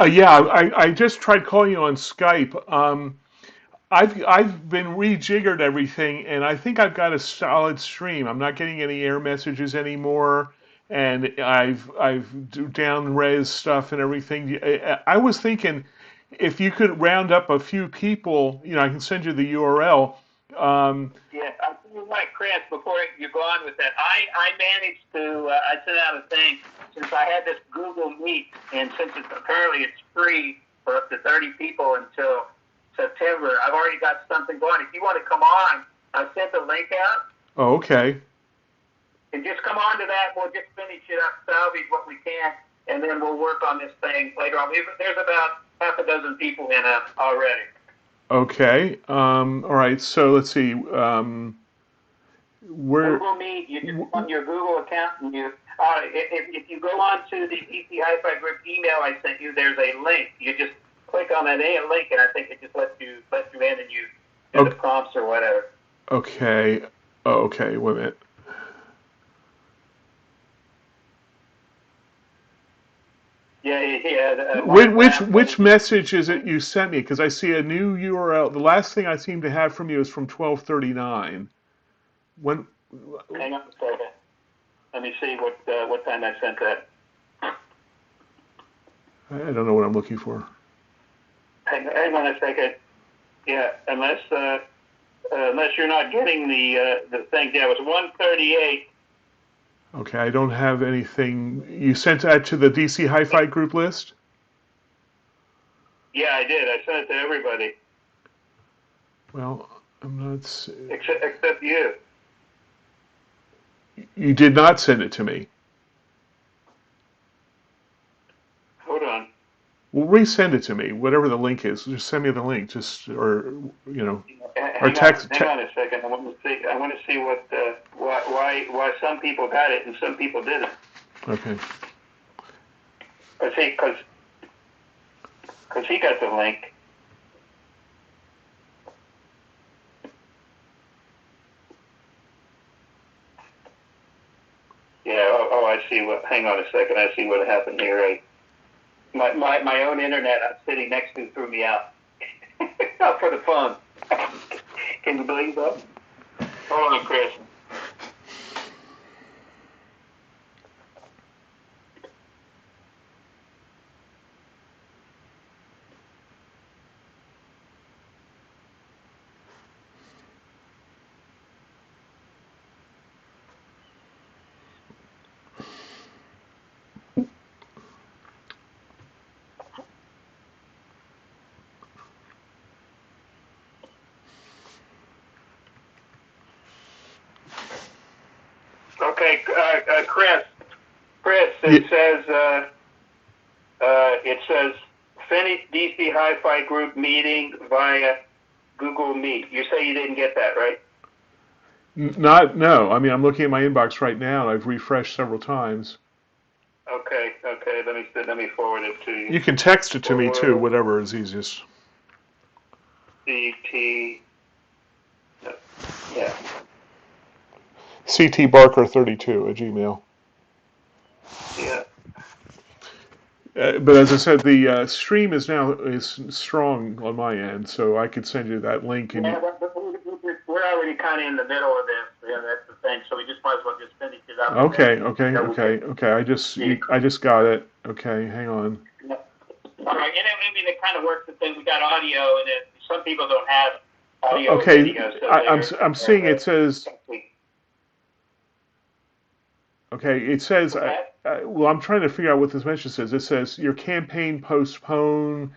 Yeah, I just tried calling you on Skype. I've been rejiggered everything, and I think I've got a solid stream. I'm not getting any error messages anymore, and I've down res stuff and everything. I was thinking if you could round up a few people, I can send you the URL. Yeah, I tell you what, Chris, before you go on with that, I managed to, I sent out a thing since I had this Google Meet, and since apparently it's free for up to 30 people until September, I've already got something going. If you want to come on, I sent the link out. Oh, okay. And just come on to that. We'll just finish it up, salvage what we can, and then we'll work on this thing later on. There's about half a dozen people in already. Okay. All right. So let's see. Google Meet. You just on your Google account, and if you go on to the DC Hi-Fi Group email I sent you, there's a link. You just click on that link, and I think it just lets you in, and you do the prompts or whatever. Okay. Okay. Wait a minute. Yeah. Which message is it you sent me? Because I see a new URL. The last thing I seem to have from you is from 12:39. When? Hang on a second. Let me see what time I sent that. I don't know what I'm looking for. Hang on a second. Yeah, unless you're not getting the thing. Yeah, it was 1:38. Okay, I don't have anything. You sent that to the DC Hi-Fi group list? Yeah, I did. I sent it to everybody. Well, I'm not. Except you. You did not send it to me. Hold on. Well, resend it to me. Whatever the link is, just send me the link. Or text. Hang on a second. I want to see what why some people got it and some people didn't. Okay. Because he got the link. Yeah. Oh, I see what. Hang on a second. I see what happened here. Right. My own internet I'm sitting next to threw me out. Out for the phone. Can you believe that? Hold on, Chris. Okay, Chris, it says finish DC Hi-Fi group meeting via Google Meet. You say you didn't get that, right? No. I mean, I'm looking at my inbox right now, and I've refreshed several times. Okay. Let me forward it to you. You can text it to me too, whatever is easiest. CT. Yeah. CTBarker32 at Gmail. Yeah. But as I said, the stream is strong on my end, so I could send you that link. And we're already kind of in the middle of this. Yeah, that's the thing. So we just might as well just finish it up. Okay. I just got it. Okay, hang on. Yeah. All right, and I mean it kind of works. The thing we got audio, and some people don't have audio. Okay, video, so I'm seeing it says. Okay, it says. Well, I'm trying to figure out what this message says. It says your campaign postpone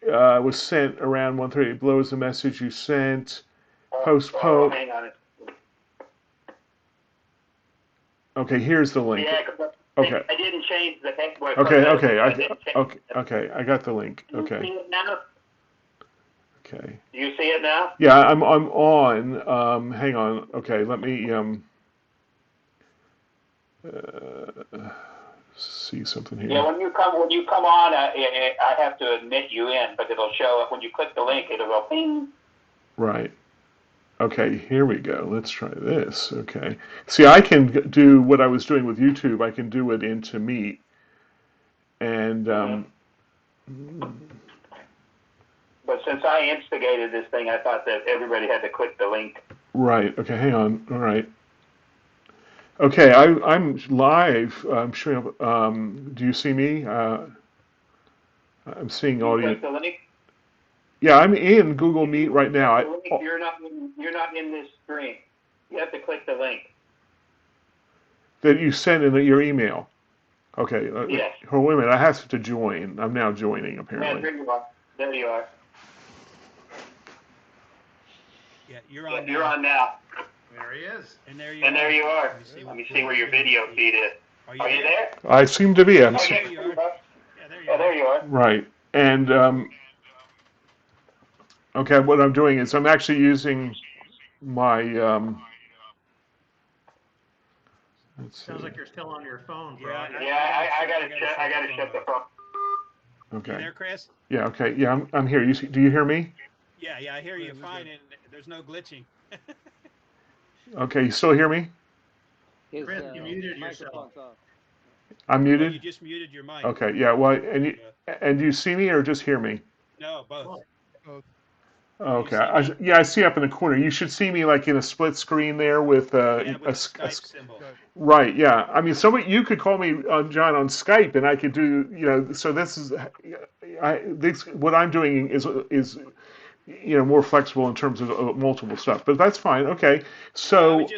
was sent around 1:30. Below is the message you sent. Postpone. Hang on. Okay, here's the link. Yeah, okay. I didn't change the text. Okay, I got the link. Okay. Do you see it now? Okay. Do you see it now? Yeah, I'm on. Hang on. Okay, let me see something here. Yeah, when you come on, I have to admit you in, but it'll show up when you click the link. It'll go ping. Right. Okay, here we go. Let's try this. Okay. See, I can do what I was doing with YouTube. I can do it into Meet, and But since I instigated this thing, I thought that everybody had to click the link. Right. Okay. Hang on. All right. Okay. I'm live. I'm sure. Do you see me? I'm seeing You audio. click the link. Yeah, I'm in Google If Meet you right click now. the link, you're not in this screen. You have to click the link. That you sent in your email. Okay. Yes. Oh, wait a minute. I have to join. I'm now joining Yeah, apparently. there you are. There you are. Yeah, you're on You're now. on now. There he is. And there you And are. there you are. Let me see where your video feed is. Are Are you there? I seem to be. Oh, there you are. Yeah, there you Oh, are. there you are. Right. And okay, what I'm doing is I'm actually using my. Let's see. Sounds like you're still on your phone, bro. Yeah, Yeah, I gotta shut the phone. You Okay. there, Chris? Yeah. Okay. Yeah, I'm here. Do you hear me? Yeah, I hear you fine, and there's no glitching. Okay. You still hear me? Chris, you muted yourself. I'm Well, you muted. just muted your mic. Okay. Yeah. Well, Yeah. and do you see me or just hear me? No, both. Well, Okay. You see me? Yeah, I see up in the corner. You should see me like in a split screen there with Yeah, with the Skype symbol. right. Yeah. I mean, somebody you could call me John on Skype, and I could do So this is, what I'm doing is more flexible in terms of multiple stuff. But that's fine. Okay. Well, So I was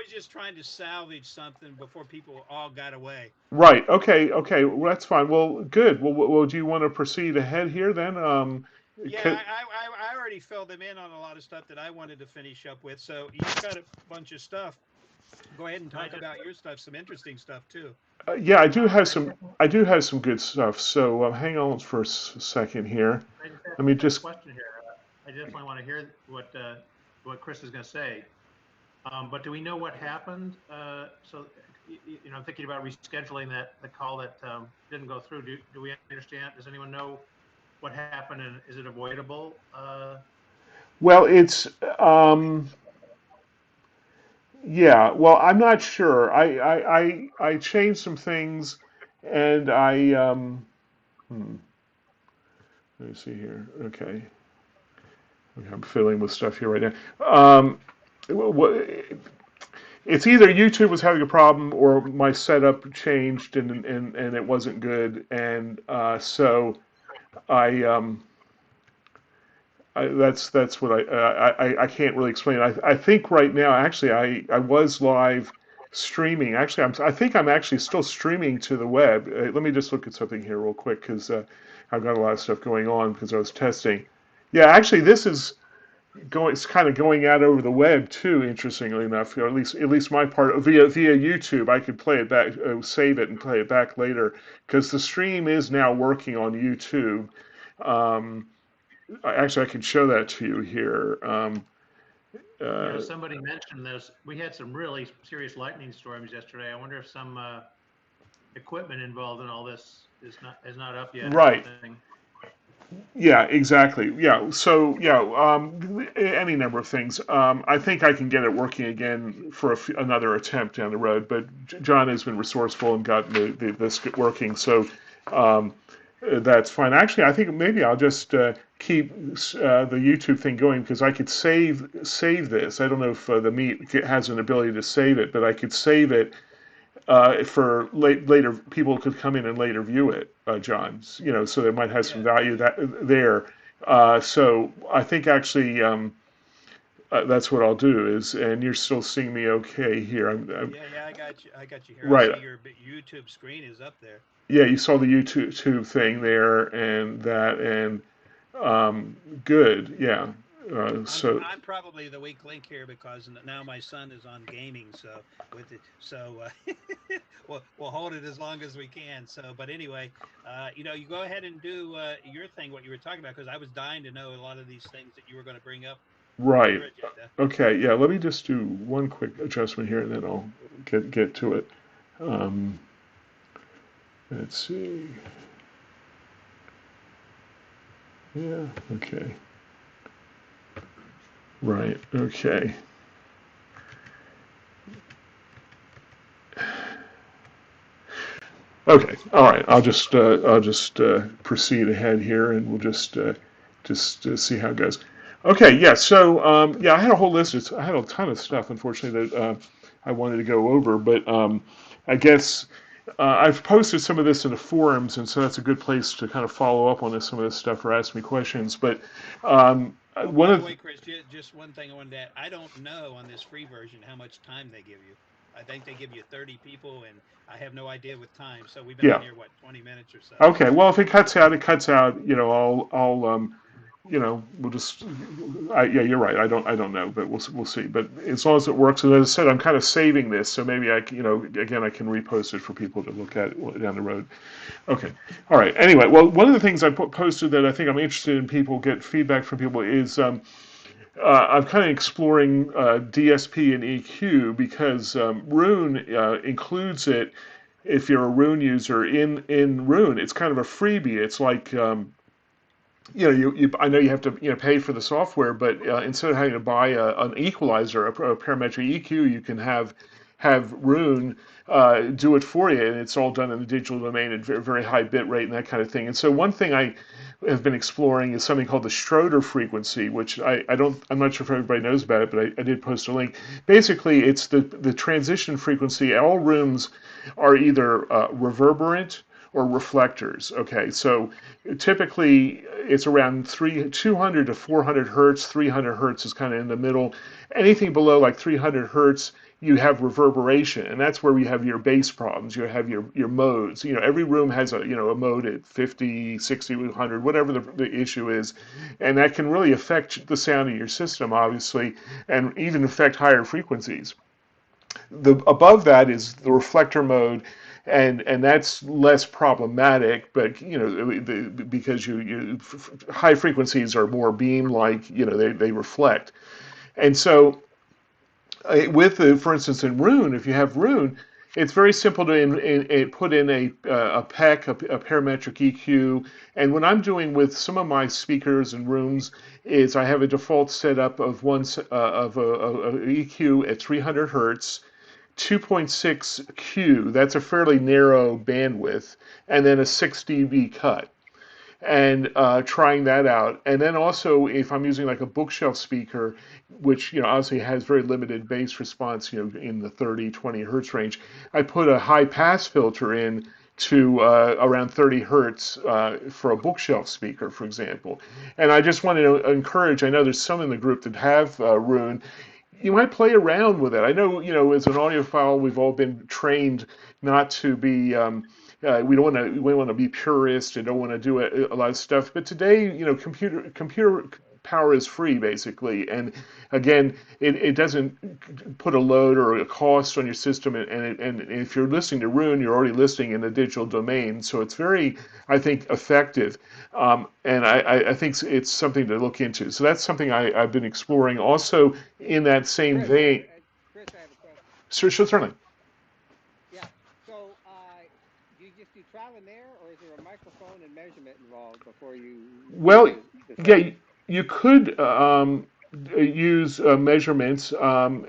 just trying to salvage something before people all got away. right. Okay. Okay. Well, that's fine. Well, good. Well, do you want to proceed ahead here then? Yeah, I already filled them in on a lot of stuff that I wanted to finish up with. So you've got a bunch of stuff. Go ahead and talk about your stuff, some interesting stuff too. Yeah, I do have some. I do have some good stuff. So hang on for a second here. I just have Let me a just. question here. I definitely want to hear what Chris is going to say. But do we know what happened? I'm thinking about rescheduling the call that didn't go through. Do we understand? Does anyone know what happened, and is it avoidable? Well, it's. Yeah. Well, I'm not sure. I changed some things, and I. Let me see here. Okay. Okay, I'm fiddling with stuff here right now. It's either YouTube was having a problem or my setup changed and it wasn't good, and so I, that's what I can't really explain. I think right now actually I was live streaming. Actually, I think I'm actually still streaming to the web. Let me just look at something here real quick because I've got a lot of stuff going on because I was testing. Yeah, actually, this is it's kind of going out over the web too. Interestingly enough, at least my part via YouTube, I could play it back, save it, and play it back later because the stream is now working on YouTube. Um, Actually, I can show that to you here. Somebody mentioned this. We had some really serious lightning storms yesterday. I wonder if some equipment involved in all this is not up yet or Right. something. Yeah, exactly. Yeah. So, yeah, any number of things. I think I can get it working again for another attempt down the road, but John has been resourceful and got this working. So, that's fine. Actually, I think maybe I'll just keep the YouTube thing going because I could save this. I don't know if the Meet has an ability to save it, but I could save it for later. People could come in and later view it, John. So they might have some value there. So I think actually that's what I'll do is, and you're still seeing me okay here. Yeah, I got you. I got you here. Right. I see your YouTube screen is up there. Yeah, you saw the YouTube thing there, and good. Yeah. I'm probably the weak link here because now my son is on gaming, so with it, so we'll hold it as long as we can. So, but anyway, you go ahead and do your thing, what you were talking about, because I was dying to know a lot of these things that you were going to bring up. Right. Your agenda. Okay. Yeah. Let me just do one quick adjustment here, and then I'll get to it. Um, let's see. Yeah. Okay. Right. Okay. Okay, all right. I'll just proceed ahead here, and we'll just see how it goes. Okay, yeah. So yeah, I had a whole list. I had a ton of stuff, unfortunately, that I wanted to go over, but I guess I've posted some of this in the forums, and so that's a good place to kind of follow up on some of this stuff or ask me questions. But Oh, one by the of way, Chris, just one thing I wanted to add. I don't know on this free version how much time they give you. I think they give you 30 people, and I have no idea with time. So we've been on yeah. here, what, 20 minutes or so. Okay. Well, if it cuts out, it cuts out. We'll just. Yeah, you're right. I don't know, but we'll see. But as long as it works, and as I said, I'm kind of saving this, so maybe again, I can repost it for people to look at down the road. Okay. All right. Anyway, well, one of the things I posted that I think I'm interested in people get feedback from people is I'm kind of exploring DSP and EQ because Roon includes it if you're a Roon user in Roon. It's kind of a freebie. It's like I know you have to pay for the software, but instead of having to buy an equalizer, a parametric EQ, you can have Roon do it for you, and it's all done in the digital domain at very high bit rate and that kind of thing. And so one thing I have been exploring is something called the Schroeder frequency, which I'm not sure if everybody knows about it, but I did post a link. Basically, it's the transition frequency. All rooms are either reverberant or reflectors. Okay, so typically it's around 200 to 400 hertz. 300 hertz is kind of in the middle. Anything below like 300 hertz, you have reverberation, and that's where we have your bass problems. You have your modes. Every room has a mode at 50, 60, 100, whatever the issue is, and that can really affect the sound of your system, obviously, and even affect higher frequencies. The above that is the reflector mode, and that's less problematic, but because high frequencies are more beam like, they reflect. And so for instance, in Roon, if you have Roon, it's very simple to put in a PEC, a parametric EQ. And what I'm doing with some of my speakers and rooms is I have a default setup of EQ at 300 hertz, 2.6 Q. That's a fairly narrow bandwidth, and then a 6 dB cut, and trying that out. And then also, if I'm using like a bookshelf speaker, which obviously has very limited bass response, in the 30, 20 hertz range, I put a high pass filter in to around 30 hertz for a bookshelf speaker, for example. And I just want to encourage. I know there's some in the group that have Roon. You might play around with it. I know, as an audiophile, we've all been trained not to be. We want to be purist and don't want to do a lot of stuff. But today, computer power is free basically, and again, it doesn't put a load or a cost on your system. And if you're listening to Roon, you're already listening in the digital domain, so it's very, I think, effective. And I think it's something to look into. So that's something I've been exploring. Also, in that same Chris, I, vein, I, Chris, I have a question. sure, certainly. Yeah. So, do you just do trial and error, or is there a microphone and measurement involved before you do Well, the yeah, setting? you could use measurements. You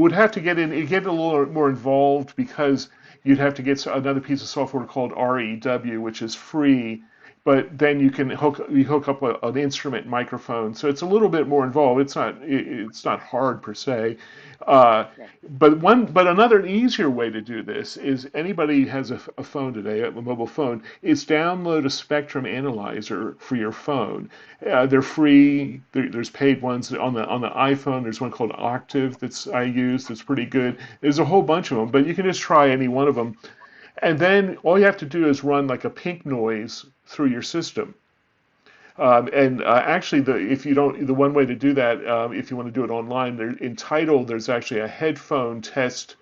would have to get a little more involved because you'd have to get another piece of software called REW, which is free. But then you hook up an instrument microphone, so it's a little bit more involved. It's not hard per se. Uh, Right. but another easier way to do this is anybody who has a phone today, a mobile phone, is download a spectrum analyzer for your phone. They're free. There's paid ones on the iPhone. There's one called Octave I use that's pretty good. There's a whole bunch of them, but you can just try any one of them, and then all you have to do is run like a pink noise through your system. And actually, the one way to do that, if you want to do it online, in Tidal, there's actually a headphone test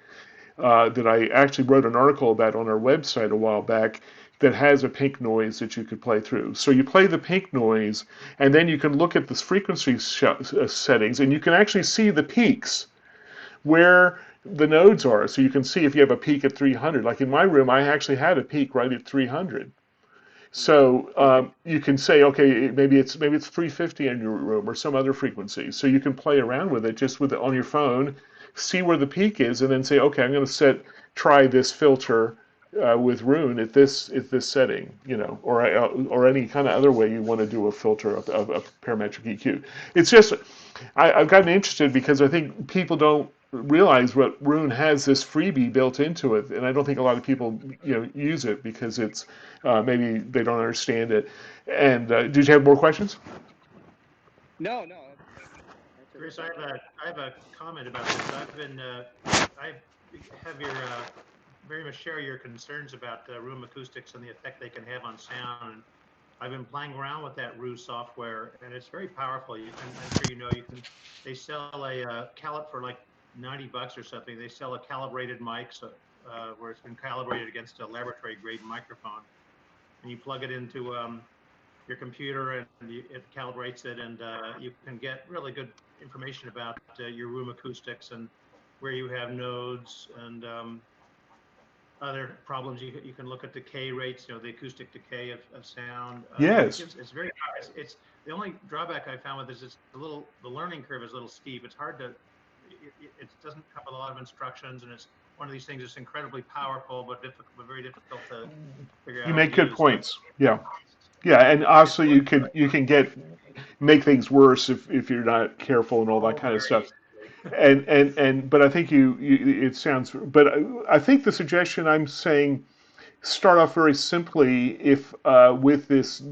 that I actually wrote an article about on our website a while back that has a pink noise that you could play through. So you play the pink noise, and then you can look at the frequency settings, and you can actually see the peaks where the nodes are. So you can see if you have a peak at 300. Like in my room, I actually had a peak right at 300. So Okay. you can say, okay, maybe it's 350 in your room or some other frequency. So you can play around with it just on your phone, see where the peak is, and then say, okay, I'm going to set try this filter with Roon at this setting, or any kind of other way you want to do a filter of parametric EQ. It's just I've gotten interested because I think people don't realize what Roon has this freebie built into it, and I don't think a lot of people use it because it's maybe they don't understand it. And did you have more questions? No, no. Chris, I have a comment about this. I have your very much share your concerns about room acoustics and the effect they can have on sound. And I've been playing around with that Roo software, and it's very powerful. I'm sure you know, they sell a for like $90 or something. They sell a calibrated mic, where it's been calibrated against a laboratory grade microphone, and you plug it into your computer, and it calibrates it, and you can get really good information about your room acoustics and where you have nodes and other problems. You can look at decay rates, the acoustic decay of sound. Yes. It's very, it's the only drawback I found with this is the learning curve is a little steep. It's hard to, it doesn't come with a lot of instructions, and it's one of these things that's incredibly powerful, but very difficult to figure out. You how make to good use. points. Yeah. Yeah, and also you can make things worse if you're not careful and all that kind of stuff. But I think it sounds. But I think the suggestion I'm saying, start off very simply if with this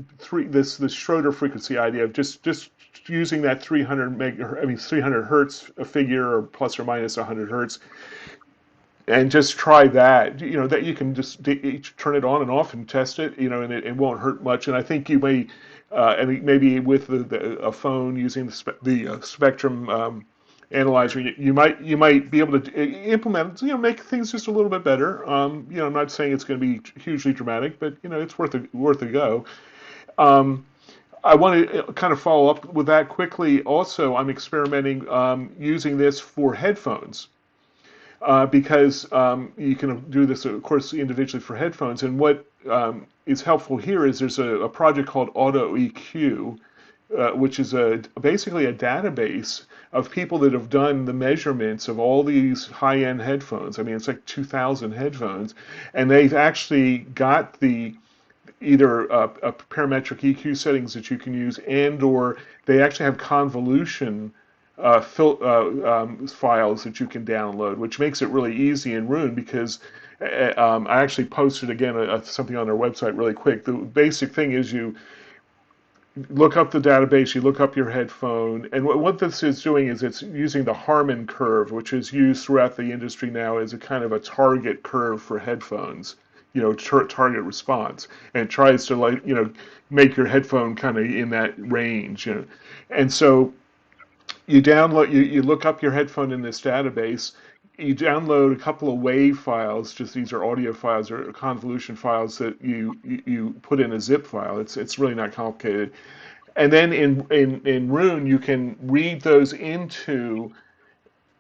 Schroeder frequency idea of just using that 300 hertz figure, or plus or minus 100 hertz, and just try that. That you can just turn it on and off and test it. And it won't hurt much. And I think you may, and maybe with a phone using the Spectrum analyzer, you might be able to implement, make things just a little bit better. I'm not saying it's going to be hugely dramatic, but it's worth a go. I want to kind of follow up with that quickly. Also, I'm experimenting using this for headphones. Because you can do this, of course, individually for headphones. And what is helpful here is there's a project called Auto EQ, which is basically a database of people that have done the measurements of all these high-end headphones. I mean, it's like 2,000 headphones, and they've actually got either a parametric EQ settings that you can use, or they actually have convolution files that you can download, which makes it really easy in Roon because I actually posted again something on their website really quick. The basic thing is you look up the database, you look up your headphone, and what this is doing is it's using the Harman curve, which is used throughout the industry now as a kind of a target curve for headphones. Target response, and it tries to make your headphone kind of in that range. And so you look up your headphone in this database, you download a couple of wave files, just these are audio files or convolution files that you put in a zip file. It's really not complicated. And then in Roon you can read those into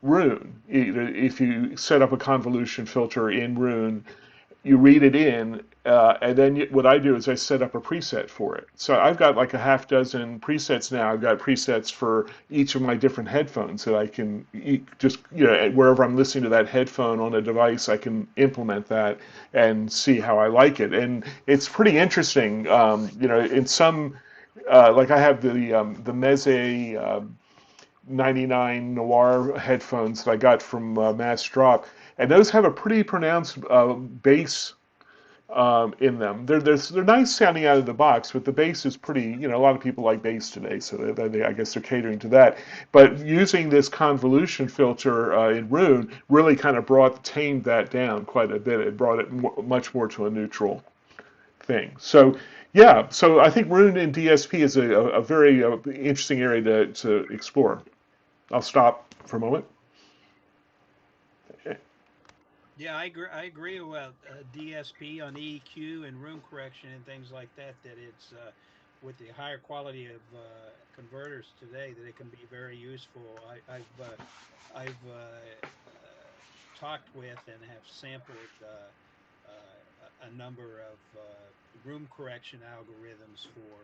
Roon. If you set up a convolution filter in Roon, you read it in, and then what I do is I set up a preset for it. So I've got like a half dozen presets now. I've got presets for each of my different headphones that I can just, wherever I'm listening to that headphone on a device, I can implement that and see how I like it. And it's pretty interesting. In some, like I have the Meze 99 Noir headphones that I got from Mass Drop, and those have a pretty pronounced bass in them. They're nice sounding out of the box, but the bass is pretty. A lot of people like bass today, so I guess they're catering to that. But using this convolution filter in Roon really kind of tamed that down quite a bit. It brought it much more to a neutral thing. So yeah, so I think Roon and DSP is a very interesting area to explore. I'll stop for a moment. Yeah, I agree with DSP on EQ and room correction and things like that. That it's with the higher quality of converters today, that it can be very useful. I've talked with and have sampled a number of room correction algorithms for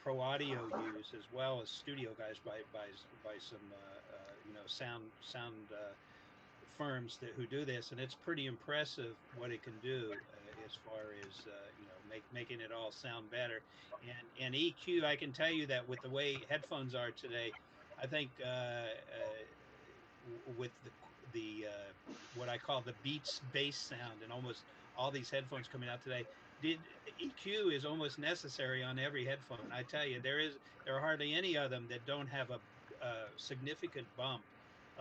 pro audio use, as well as studio guys by some sound firms who do this, and it's pretty impressive what it can do as far as making it all sound better. And EQ, I can tell you that with the way headphones are today, I think with the what I call the Beats bass sound and almost all these headphones coming out today, did EQ is almost necessary on every headphone. I tell you, there are hardly any of them that don't have a significant bump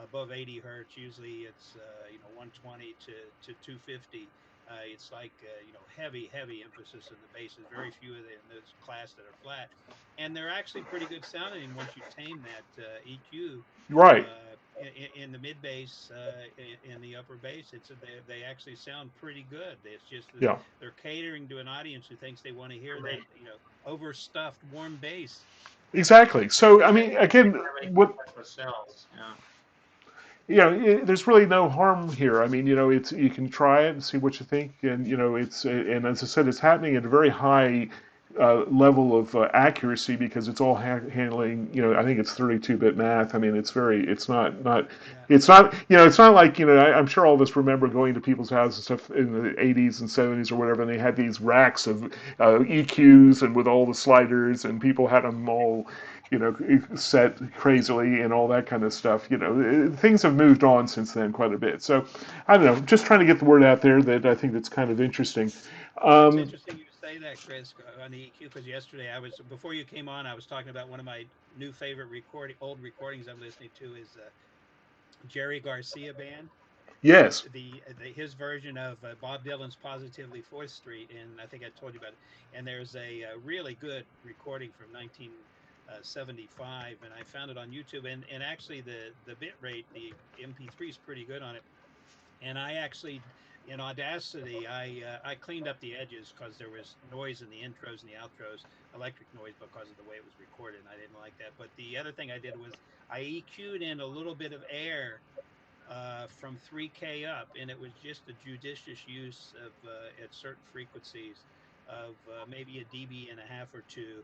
above 80 hertz. Usually it's 120 to 250. It's like heavy emphasis in the basses. Very few of them in this class that are flat, and they're actually pretty good sounding once you tame that EQ Right. in the mid bass, in the upper bass. They actually sound pretty good. It's just that Yeah. they're catering to an audience who thinks they want to hear that overstuffed warm bass. Exactly. So I mean, again, what cells. Yeah. there's really no harm here. I mean, it's you can try it and see what you think, and and as I said, it's happening at a very high level of accuracy because it's all handling. I think it's 32-bit math. I mean, it's Yeah. it's not like I'm sure all of us remember going to people's houses and stuff in the 80s and 70s or whatever, and they had these racks of EQs and with all the sliders, and people had them all set crazily and all that kind of stuff. Things have moved on since then quite a bit. So I don't know, just trying to get the word out there that I think that's kind of interesting. Well, it's interesting you say that, Chris, on the EQ, because yesterday before you came on, I was talking about one of my new favorite old recordings I'm listening to is Jerry Garcia Band. Yes. His version of Bob Dylan's "Positively Fourth Street," and I think I told you about it. And there's a really good recording from 1975, and I found it on YouTube. And actually, the bit rate, the MP3 is pretty good on it. And I actually, in Audacity, I cleaned up the edges because there was noise in the intros and the outros, electric noise because of the way it was recorded, and I didn't like that. But the other thing I did was I EQ'd in a little bit of air from 3K up, and it was just a judicious use of at certain frequencies of maybe a dB and a half or two,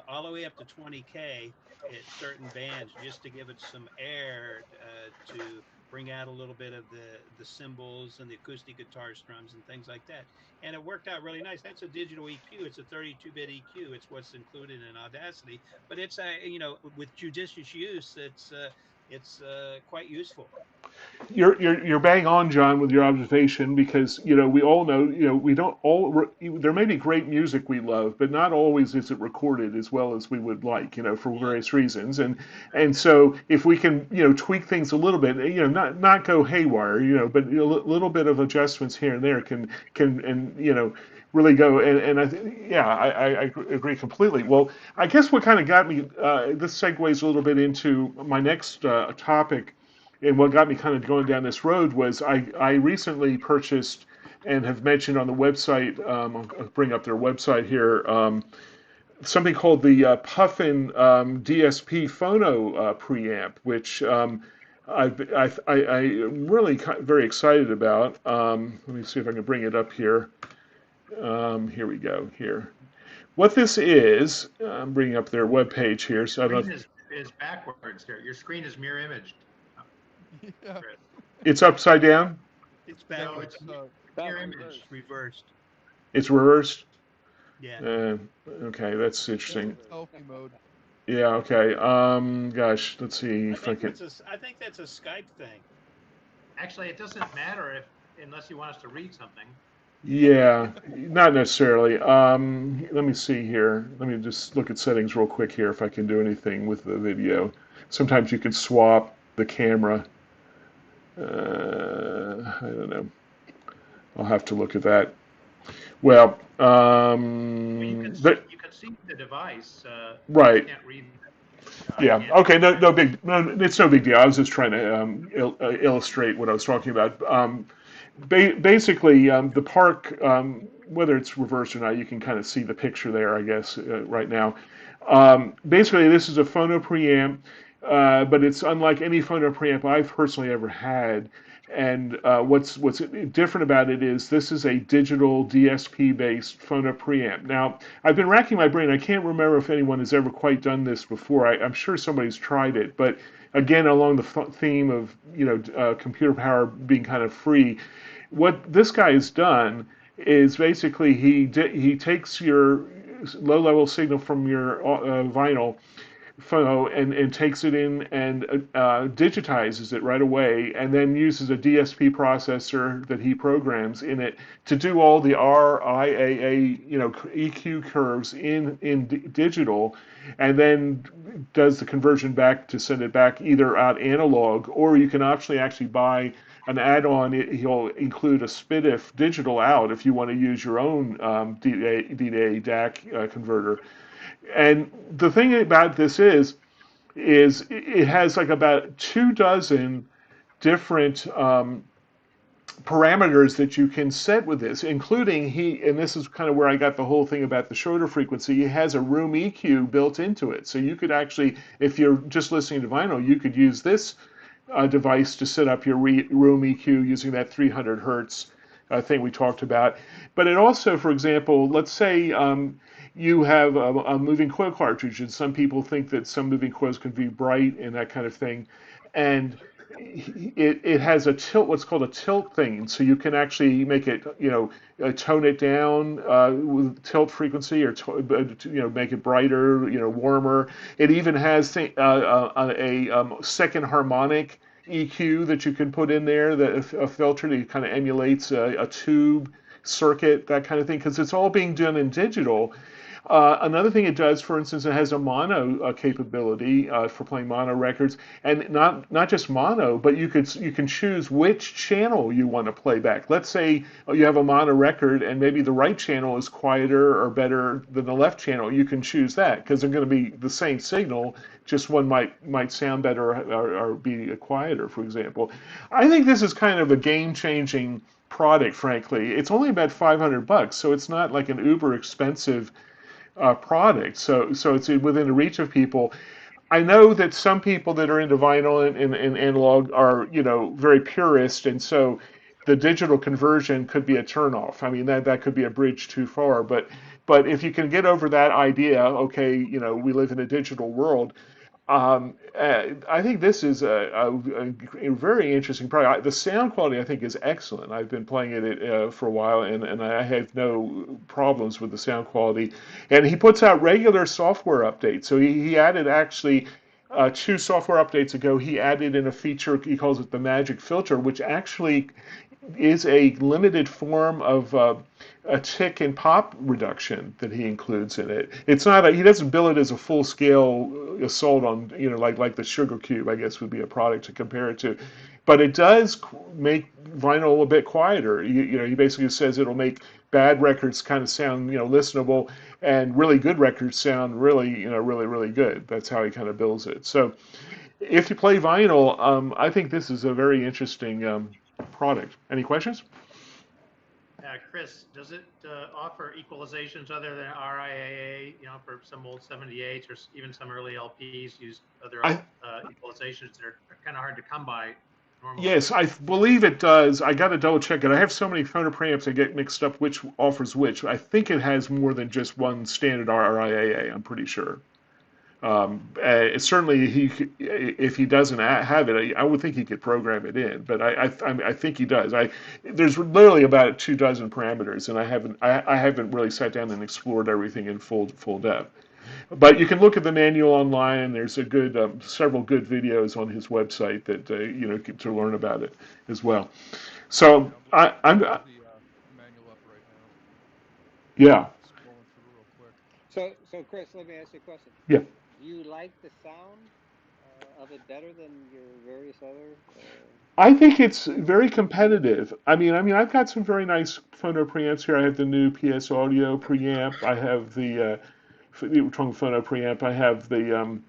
all the way up to 20K at certain bands, just to give it some air to bring out a little bit of the cymbals and the acoustic guitar strums and things like that. And it worked out really nice. That's a digital EQ. It's a 32-bit EQ. It's what's included in Audacity, but it's with judicious use, it's quite useful. You're bang on, John, with your observation because we all know we don't all there may be great music we love, but not always is it recorded as well as we would like, for Yeah. various reasons. And so if we can tweak things a little bit, not go haywire, but a little bit of adjustments here and there can and really go. And I agree completely. Well, I guess what kind of got me this segues a little bit into my next topic. And what got me kind of going down this road was I recently purchased and have mentioned on the website, I'll bring up their website here, something called the Puffin DSP Phono preamp, which I'm really very excited about. Let me see if I can bring it up here. Here we go. Here. What this is, I'm bringing up their webpage here. So I don't know. Is backwards here. Your screen is mirror imaged. Yeah. It's upside down. It's No, backwards. it's mirror image. It's reversed. It's reversed. Yeah. Okay, that's interesting. Selfie mode. Yeah. Okay. Gosh, let's see I if I think can. I think that's a Skype thing. Actually, it doesn't matter unless you want us to read something. Yeah, not necessarily. Let me see here. Let me just look at settings real quick here if I can do anything with the video. Sometimes you can swap the camera. I don't know. I'll have to look at that. Well, You can see the device. right. You can't read. Yeah. Okay. No big. No, it's no big deal. I was just trying to illustrate what I was talking about. Basically, the park, whether it's reversed or not, you can kind of see the picture there, I guess, right now. Basically, this is a phono preamp, but it's unlike any phono preamp I've personally ever had. And what's different about it is this is a digital DSP based phono preamp. Now, I've been racking my brain. I can't remember if anyone has ever quite done this before. I'm sure somebody's tried it, but again, along the theme of computer power being kind of free, what this guy has done is basically he takes your low level signal from your vinyl Phono and takes it in and digitizes it right away, and then uses a DSP processor that he programs in it to do all the RIAA, EQ curves in digital, and then does the conversion back to send it back either out analog, or you can optionally actually buy an add-on. He'll include a SPDIF digital out if you want to use your own DA DAC converter. And the thing about this is it has like about 24 different parameters that you can set with this, including and this is kind of where I got the whole thing about the Schroeder frequency. It has a room EQ built into it. So you could actually, if you're just listening to vinyl, you could use this device to set up your room EQ using that 300 hertz thing we talked about. But it also, for example, let's say you have a moving coil cartridge, and some people think that some moving coils can be bright and that kind of thing. And it has a tilt, what's called a tilt thing, so you can actually make it, tone it down with tilt frequency, or make it brighter, warmer. It even has a second harmonic EQ that you can put in there, that a filter that kind of emulates a tube circuit, that kind of thing, because it's all being done in digital. Another thing it does, for instance, it has a mono capability for playing mono records, and not just mono, but you can choose which channel you want to play back. Let's say you have a mono record, and maybe the right channel is quieter or better than the left channel. You can choose that because they're going to be the same signal, just one might sound better or be quieter, for example. I think this is kind of a game-changing product. Frankly, it's only about $500, so it's not like an uber expensive product. So it's within the reach of people. I know that some people that are into vinyl and analog are, very purist, and so the digital conversion could be a turnoff. I mean, that could be a bridge too far. But if you can get over that idea, okay, we live in a digital world. I think this is a very interesting product. The sound quality, I think, is excellent. I've been playing it for a while, and I have no problems with the sound quality. And he puts out regular software updates. So he added actually 2 software updates ago. He added in a feature, he calls it the Magic Filter, which actually is a limited form of a tick and pop reduction that he includes in it. It's not he doesn't bill it as a full scale assault on, like the Sugar Cube, I guess would be a product to compare it to. But it does make vinyl a bit quieter. He basically says it'll make bad records kind of sound, listenable, and really good records sound really, really good. That's how he kind of bills it. So if you play vinyl, I think this is a very interesting product. Any questions? Chris, does it offer equalizations other than RIAA? For some old 78s or even some early LPs use other equalizations that are kind of hard to come by normally. Yes, I believe it does. I got to double check it. I have so many Phono preamps I get mixed up which offers which. I think it has more than just one standard RIAA. I'm pretty sure. Certainly, if he doesn't have it, I would think he could program it in. But I think he does. There's literally about 24 parameters, and I haven't really sat down and explored everything in full depth. But you can look at the manual online, and there's several good videos on his website that to learn about it as well. So I'm the manual up right now. Yeah. Scrolling through real quick. So Chris, let me ask you a question. Yeah. Do you like the sound of it better than your various other? I think it's very competitive. I mean, I've got some very nice phono preamps here. I have the new PS Audio preamp. I have the phono preamp. I have the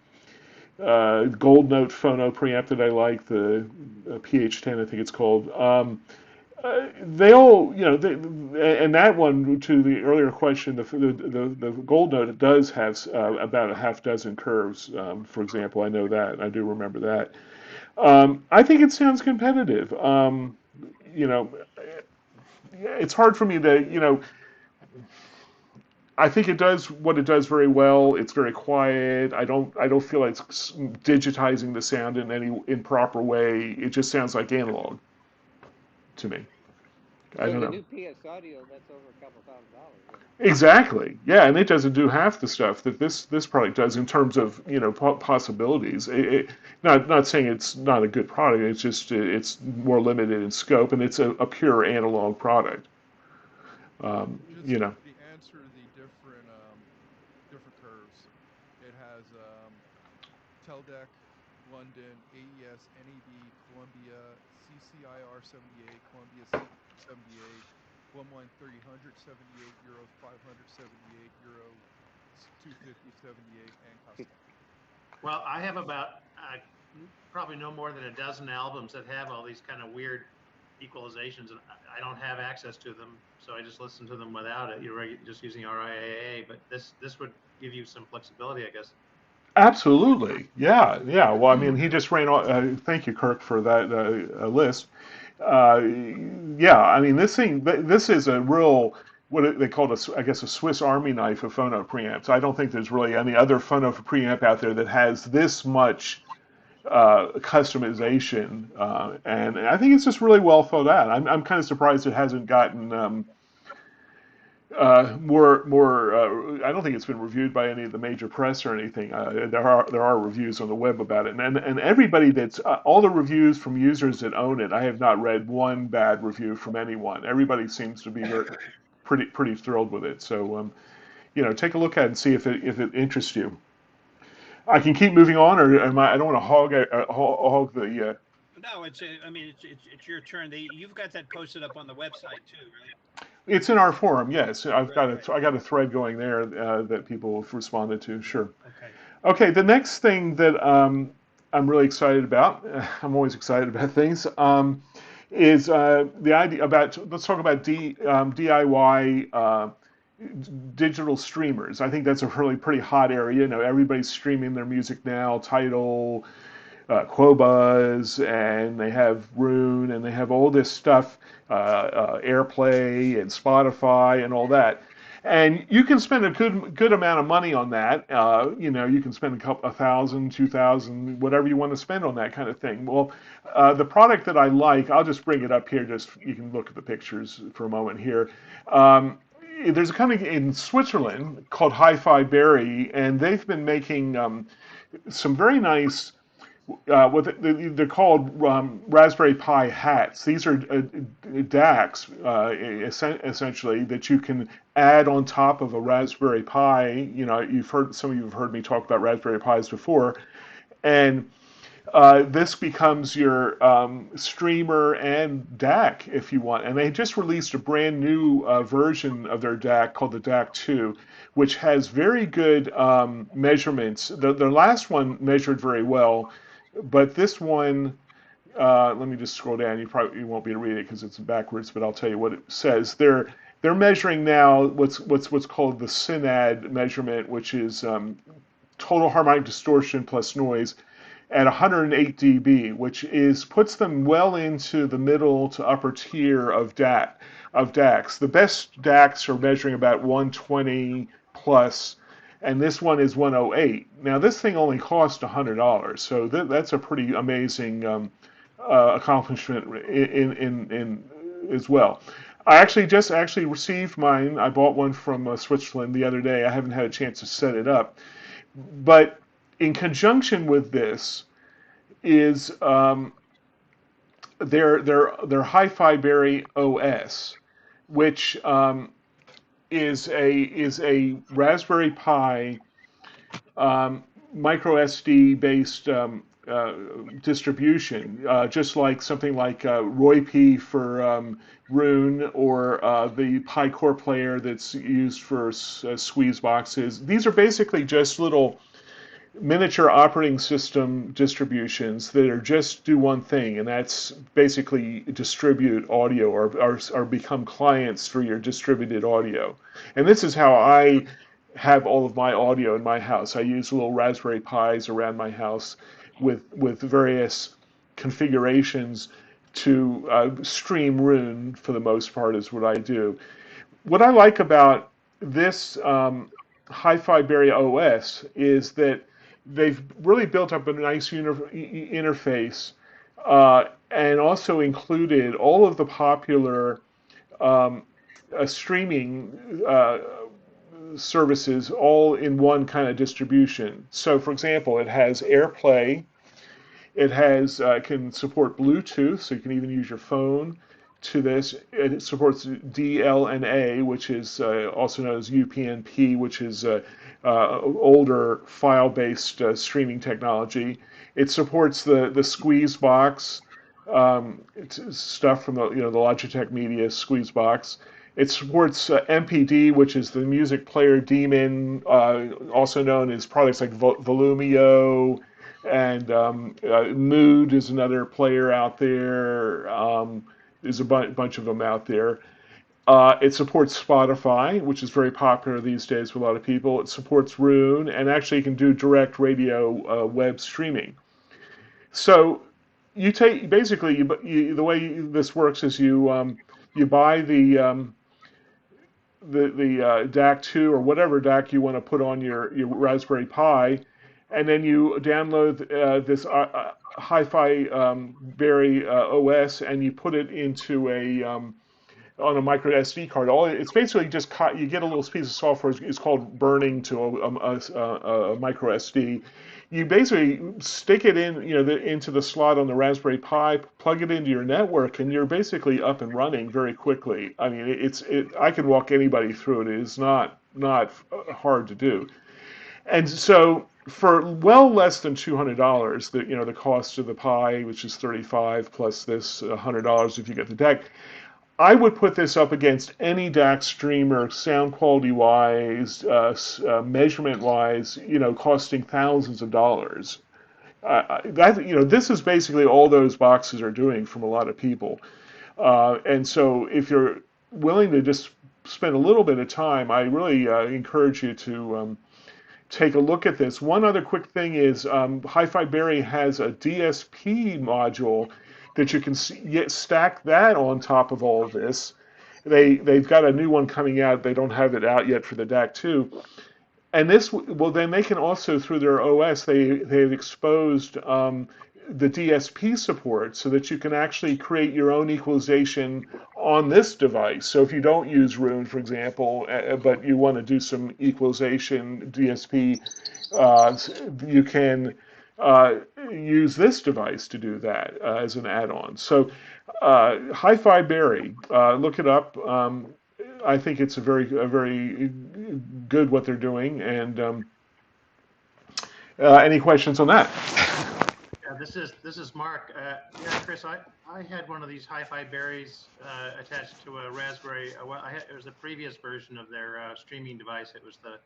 Gold Note phono preamp that I like, the PH10, I think it's called. They all, and that one, to the earlier question, the Gold Note, it does have about a half dozen curves. For example, I know that. I do remember that. I think it sounds competitive. You know, it's hard for me to, I think it does what it does very well. It's very quiet. I don't feel like it's digitizing the sound in any improper way. It just sounds like analog to me. I So don't the know. new PS Audio, that's over a couple $1,000s, isn't it? Exactly. Yeah, and it doesn't do half the stuff that this product does in terms of possibilities. Not saying it's not a good product. It's just it's more limited in scope, and it's a pure analog product. Just You know. the answer to the different curves. It has Teldec, London, AES, NAB, Columbia, CCIR 78, Columbia C78, Plumline 300 78 euros, 578 euro, 250 78, and custom. Well, I have about probably no more than a dozen albums that have all these kind of weird equalizations, and I don't have access to them, so I just listen to them without it. You're just using RIAA, but this would give you some flexibility, I guess. Absolutely. Yeah. Yeah. Well, I mean, he just ran. Thank you, Kirk, for that list. Uh, yeah. I mean, this is a real they call it, I guess, a Swiss Army knife of phono preamps. I don't think there's really any other phono preamp out there that has this much customization, and I think it's just really well thought out. I'm kind of surprised it hasn't gotten more. I don't think it's been reviewed by any of the major press or anything. There are reviews on the web about it, and everybody that's all the reviews from users that own it. I have not read one bad review from anyone. Everybody seems to be pretty thrilled with it. So take a look at it and see if it interests you. I can keep moving on, or am I? I don't want to hog the. No, I mean, it's your turn. You've got that posted up on the website too, right? It's in our forum, yes. Right, right. I got a thread going there that people have responded to. Sure. Okay. Okay, the next thing that I'm really excited about, I'm always excited about things, is the idea about, let's talk about DIY digital streamers. I think that's a really pretty hot area. Everybody's streaming their music now, Tidal, Quobuz, and they have Roon, and they have all this stuff, AirPlay and Spotify and all that. And you can spend a good amount of money on that. You can spend a thousand, 2,000, whatever you want to spend on that kind of thing. Well, the product that I like, I'll just bring it up here. Just you can look at the pictures for a moment here. There's a company in Switzerland called HiFiBerry, and they've been making some very nice they're called Raspberry Pi hats. These are DACs, essentially, that you can add on top of a Raspberry Pi. Some of you have heard me talk about Raspberry Pis before, and this becomes your streamer and DAC if you want. And they just released a brand new version of their DAC called the DAC 2, which has very good measurements. The last one measured very well, but this one, let me just scroll down. You won't be able to read it because it's backwards, but I'll tell you what it says. They're measuring now what's called the SYNAD measurement, which is total harmonic distortion plus noise at 108 dB, which puts them well into the middle to upper tier of DACs. The best DACs are measuring about 120 plus, and this one is 108. Now this thing only cost $100, so that's a pretty amazing accomplishment in as well. I just received mine. I bought one from Switzerland the other day. I haven't had a chance to set it up, but in conjunction with this is their HiFiBerry OS, which is a Raspberry Pi micro SD based distribution, just like something like RoyP for Roon, or the Pi Core player that's used for squeeze boxes. These are basically just little miniature operating system distributions that are just do one thing, and that's basically distribute audio, or become clients for your distributed audio. And this is how I have all of my audio in my house. I use little Raspberry Pis around my house with various configurations to stream Roon for the most part is what I do. What I like about this HiFiBerry OS is that they've really built up a nice interface and also included all of the popular um, streaming services all in one kind of distribution. So, for example, it has AirPlay. It has can support Bluetooth, so you can even use your phone to this. It supports DLNA, which is also known as UPnP, which is older file-based streaming technology. It supports the Squeeze box, it's stuff from the Logitech Media Squeeze box. It supports MPD, which is the music player daemon, also known as products like Volumio, and Mood is another player out there. There's a bunch of them out there. It supports Spotify, which is very popular these days with a lot of people. It supports Roon, and actually you can do direct radio web streaming. So you take basically the way this works is you buy the DAC2 or whatever DAC you want to put on your Raspberry Pi, and then you download this Hi-Fi Berry OS, and you put it into a on a micro SD card. All it's basically just you get a little piece of software. It's called burning to a micro SD. You basically stick it in, into the slot on the Raspberry Pi, plug it into your network, and you're basically up and running very quickly. I mean, I can walk anybody through it. It is not hard to do. And so for well less than $200, the cost of the Pi, which is 35 plus this $100 if you get the deck, I would put this up against any DAC streamer, sound quality wise, measurement wise, costing thousands of dollars. This is basically all those boxes are doing from a lot of people. And so if you're willing to just spend a little bit of time, I really encourage you to take a look at this. One other quick thing is HiFiBerry has a DSP module that you can stack that on top of all of this. They've got a new one coming out. They don't have it out yet for the DAC2. And this, well, then they can also, through their OS, they've exposed the DSP support so that you can actually create your own equalization on this device. So if you don't use Roon, for example, but you want to do some equalization DSP, you can use this device to do that as an add-on. So HiFiBerry, look it up. I think it's a very good what they're doing. And any questions on that? Yeah, this is Mark. Yeah, Chris, I had one of these HiFiBerries attached to a Raspberry. Well, it was a previous version of their streaming device. It was the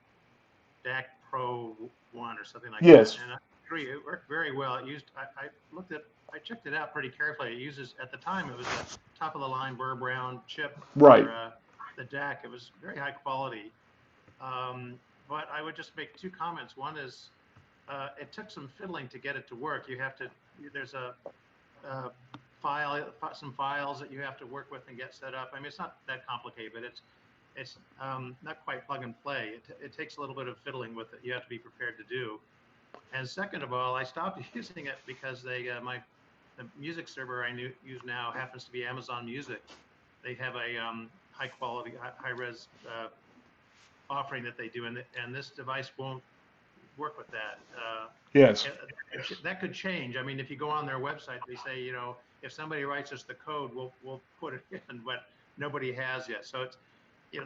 DAC Pro 1 or something like Yes. that. And I agree, it worked very well. It used I checked it out pretty carefully. It uses, at the time, it was a top of the line Burr Brown chip Right. for the DAC. It was very high quality. But I would just make two comments. One is it took some fiddling to get it to work. There's a some files that you have to work with and get set up. I mean, it's not that complicated, but it's not quite plug and play. It takes a little bit of fiddling with it. You have to be prepared to do. And second of all, I stopped using it because the music server I use now happens to be Amazon Music. They have a high quality, high res offering that they do, and this device won't work with that. Yes. That could change. I mean, if you go on their website, they say, if somebody writes us the code, we'll put it in, but nobody has yet. So it's,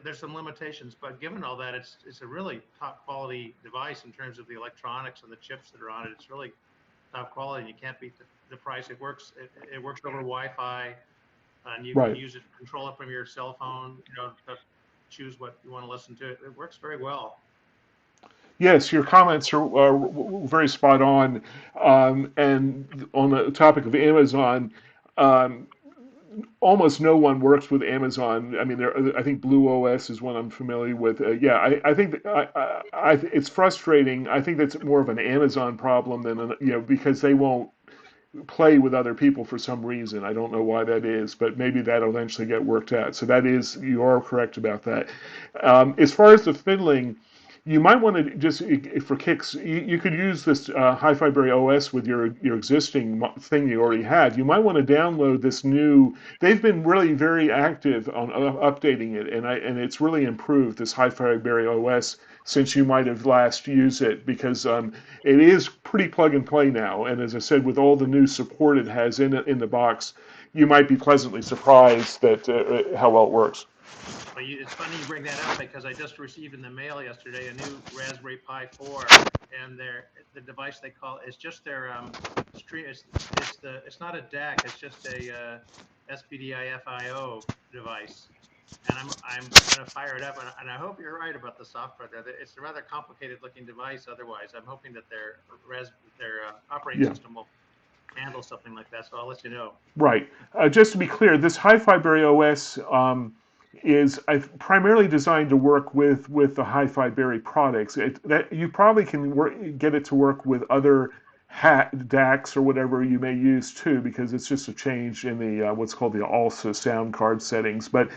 there's some limitations, but given all that, it's a really top quality device in terms of the electronics and the chips that are on it. It's really top quality, and you can't beat the price. It works over Wi-Fi, and you Right. can use it to control it from your cell phone, to choose what you want to listen to. It works very well. Yes, your comments are very spot on. And on the topic of Amazon, um, almost no one works with Amazon. I mean, I think Blue OS is one I'm familiar with. Yeah, I think it's frustrating. I think that's more of an Amazon problem than because they won't play with other people for some reason. I don't know why that is, but maybe that'll eventually get worked out. So that is, you are correct about that. As far as the fiddling, you might want to just, for kicks, you could use this HiFiBerry OS with your existing thing you already had. You might want to download this new. They've been really very active on updating it, and it's really improved this HiFiBerry OS since you might have last used it, because it is pretty plug and play now. And as I said, with all the new support it has in the box, you might be pleasantly surprised that how well it works. Well, it's funny you bring that up because I just received in the mail yesterday a new Raspberry Pi 4, and the device they call it's just their stream. It's not a DAC. It's just a SPDI FIO device, and I'm going to fire it up. And I hope you're right about the software there. It's a rather complicated looking device. Otherwise, I'm hoping that their operating system will handle something like that. So I'll let you know. Right. Just to be clear, this HiFiBerry OS is primarily designed to work with the HiFiBerry products. That you probably can get it to work with other DACs or whatever you may use too, because it's just a change in the what's called the ALSA sound card settings. But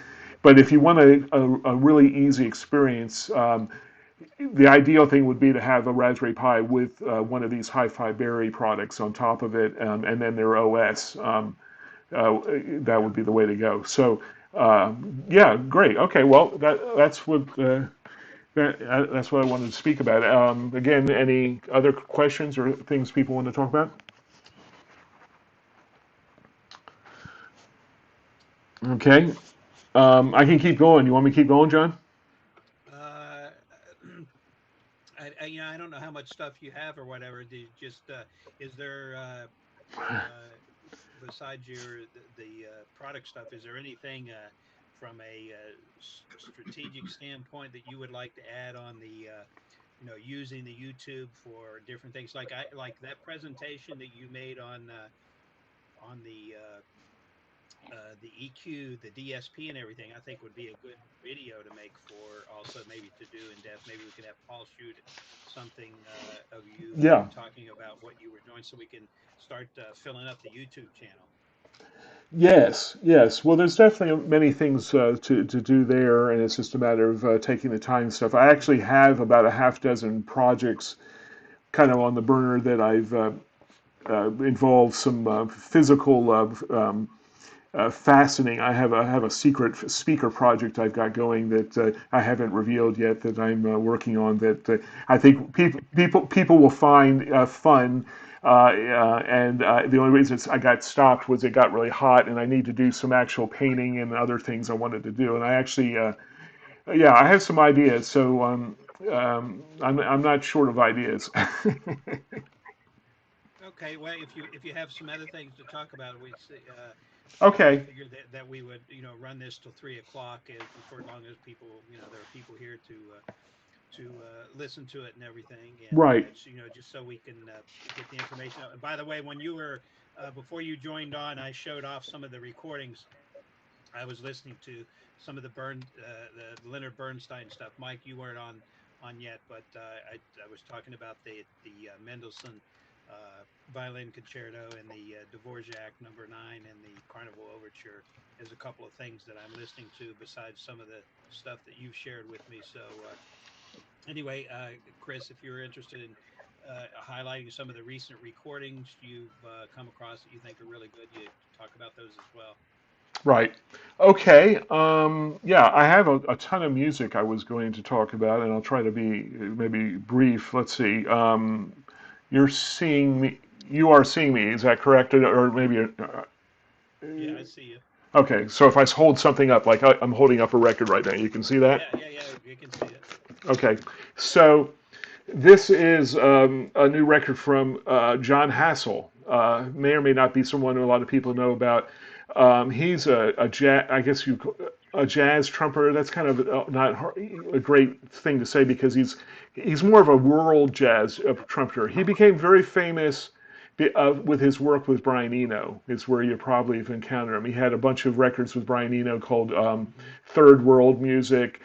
if you want a really easy experience, the ideal thing would be to have a Raspberry Pi with one of these HiFiBerry products on top of it, and then their OS. That would be the way to go. So, yeah, great. Okay, well, that's what that's what I wanted to speak about. Again, any other questions or things people want to talk about? Okay, I can keep going. You want me to keep going, John? I don't know how much stuff you have or whatever. Is there besides the product stuff? Is there anything from a strategic standpoint that you would like to add on the using the YouTube for different things? Like that presentation that you made on the EQ, the DSP, and everything, I think would be a good video to make for also maybe to do in depth. Maybe we could have Paul shoot something of you Yeah. talking about what you were doing, so we can start filling up the YouTube channel. Yes, yes. Well, there's definitely many things to do there, and it's just a matter of taking the time and stuff. I actually have about a half dozen projects kind of on the burner that I've involved some physical fastening. I have a secret speaker project I've got going that I haven't revealed yet, that I'm working on, that I think people will find fun. And the only reason I got stopped was it got really hot, and I need to do some actual painting and other things I wanted to do. And I actually, yeah, I have some ideas. So I'm not short of ideas. Okay, well, if you have some other things to talk about, we Okay. I figured that we would run this till 3 o'clock for as long as people there are people here to listen to it and everything, and Right. just so we can get the information out. And by the way, when you were before you joined on, I showed off some of the recordings. I was listening to some of the Leonard Bernstein stuff. Mike, you weren't on yet, but I was talking about the Mendelssohn violin concerto and the Dvorak No. 9 and the Carnival Overture. There's a couple of things that I'm listening to besides some of the stuff that you've shared with me. So anyway, Chris, if you're interested in highlighting some of the recent recordings you've come across that you think are really good, you talk about those as well. Right. Okay. Yeah, I have a ton of music I was going to talk about, and I'll try to be maybe brief. Let's see. You're seeing me. You are seeing me. Is that correct? Or maybe. Yeah, I see you. Okay. So if I hold something up, like I'm holding up a record right now, you can see that? Yeah. You can see it. Okay. So this is a new record from John Hassel. May or may not be someone who a lot of people know about. He's a jazz, I guess a jazz trumpeter. That's kind of not a great thing to say, because he's more of a rural jazz trumpeter. He became very famous with his work with Brian Eno. It's where you probably have encountered him. He had a bunch of records with Brian Eno called Third World Music.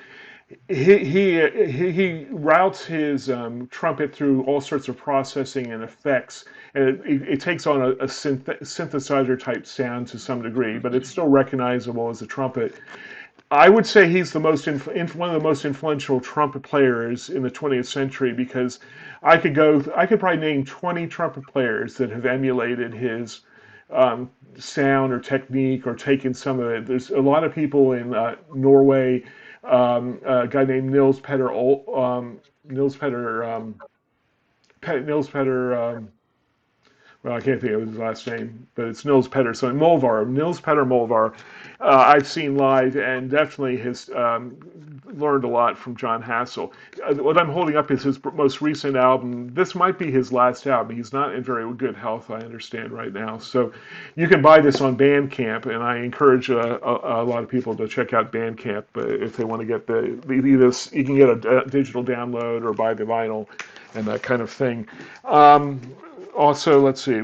he routes his trumpet through all sorts of processing and effects, and it takes on a synthesizer type sound to some degree, but it's still recognizable as a trumpet. I would say he's the one of the most influential trumpet players in the 20th century because I could probably name 20 trumpet players that have emulated his sound or technique or taken some of it. There's a lot of people in Norway, a guy named Nils Petter, Nils Petter. Well, I can't think of his last name, but it's Nils Pettersson, Molvar, Nils Petter Molvar. I've seen live and definitely has learned a lot from John Hassel. What I'm holding up is his most recent album. This might be his last album. He's not in very good health, I understand, right now. So you can buy this on Bandcamp, and I encourage a lot of people to check out Bandcamp if they want to get you can get a digital download or buy the vinyl and that kind of thing. Also, let's see.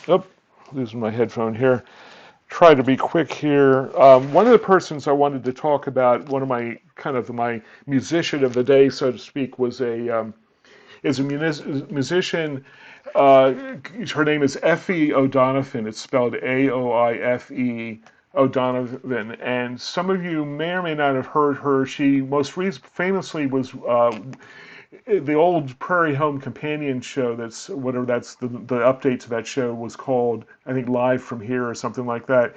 Oh, losing my headphone here. Try to be quick here. One of the persons I wanted to talk about, one of my musician of the day, so to speak, was a musician. Her name is Effie O'Donovan. It's spelled Aoife O'Donovan, and some of you may or may not have heard her. She most famously was the old Prairie Home Companion show. That's whatever that's the update to that show was called. I think Live from Here or something like that,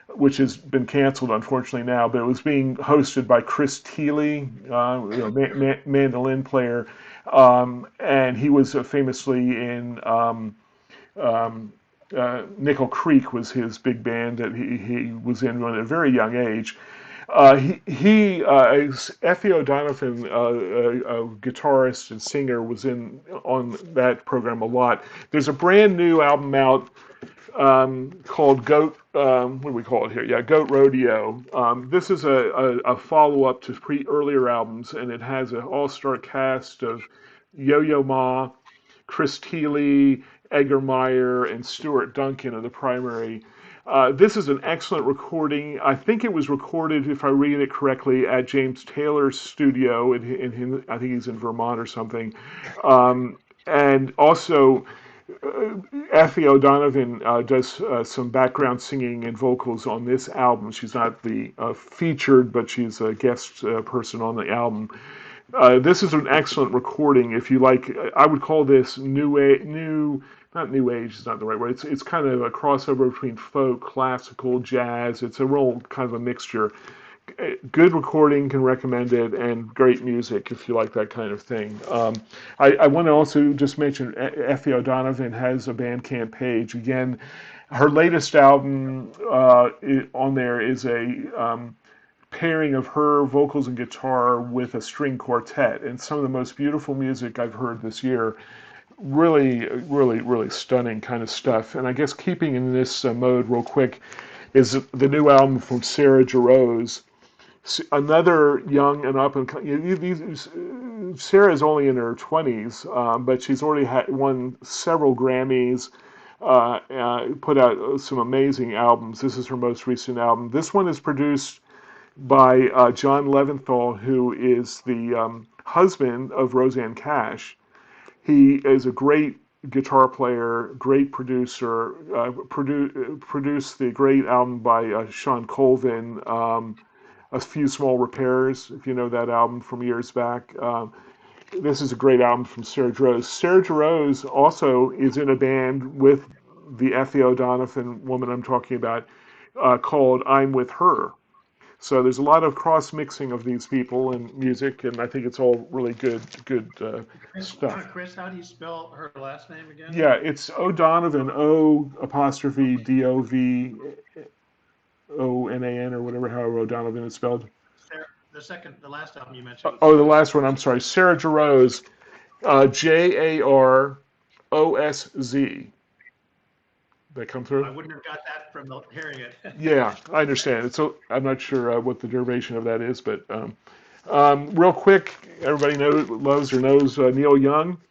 which has been canceled unfortunately now. But it was being hosted by Chris Thiele, mandolin player, and he was famously in. Nickel Creek was his big band that he was in at a very young age. Effie O'Donovan, a guitarist and singer, was on that program a lot. There's a brand new album out called Goat. What do we call it here? Yeah, Goat Rodeo. This is a follow up to earlier albums, and it has an all-star cast of Yo-Yo Ma, Chris Thiele, Edgar Meyer, and Stuart Duncan are the primary. This is an excellent recording. I think it was recorded, if I read it correctly, at James Taylor's studio. I think he's in Vermont or something. And also, Effie O'Donovan does some background singing and vocals on this album. She's not the featured, but she's a guest person on the album. This is an excellent recording. If you like, I would call this not new age is not the right word. It's kind of a crossover between folk, classical, jazz. It's a real kind of a mixture. Good recording, can recommend it, and great music if you like that kind of thing. I want to also just mention Effie O'Donovan has a Bandcamp page. Again, her latest album on there is a pairing of her vocals and guitar with a string quartet, and some of the most beautiful music I've heard this year. Really, really, really stunning kind of stuff. And I guess keeping in this mode real quick is the new album from Sarah Jarosz, another young and up and Sarah's only in her 20s, but she's already won several Grammys, put out some amazing albums. This is her most recent album. This one is produced by John Leventhal, who is the husband of Rosanne Cash. He is a great guitar player, great producer, produced the great album by Sean Colvin, A Few Small Repairs, if you know that album from years back. This is a great album from Sarah Jarosz. Sarah Jarosz also is in a band with the Effie O'Donovan woman I'm talking about called I'm With Her. So there's a lot of cross mixing of these people and music, and I think it's all really good stuff. Chris, how do you spell her last name again? Yeah, it's O'Donovan, O''Donovan, or whatever, however O'Donovan is spelled. The last album you mentioned. The last one. I'm sorry, Sarah Jarosz, Jarosz. That come through? I wouldn't have got that from hearing it. Yeah, I understand. I'm not sure what the derivation of that is, but real quick, everybody loves Neil Young.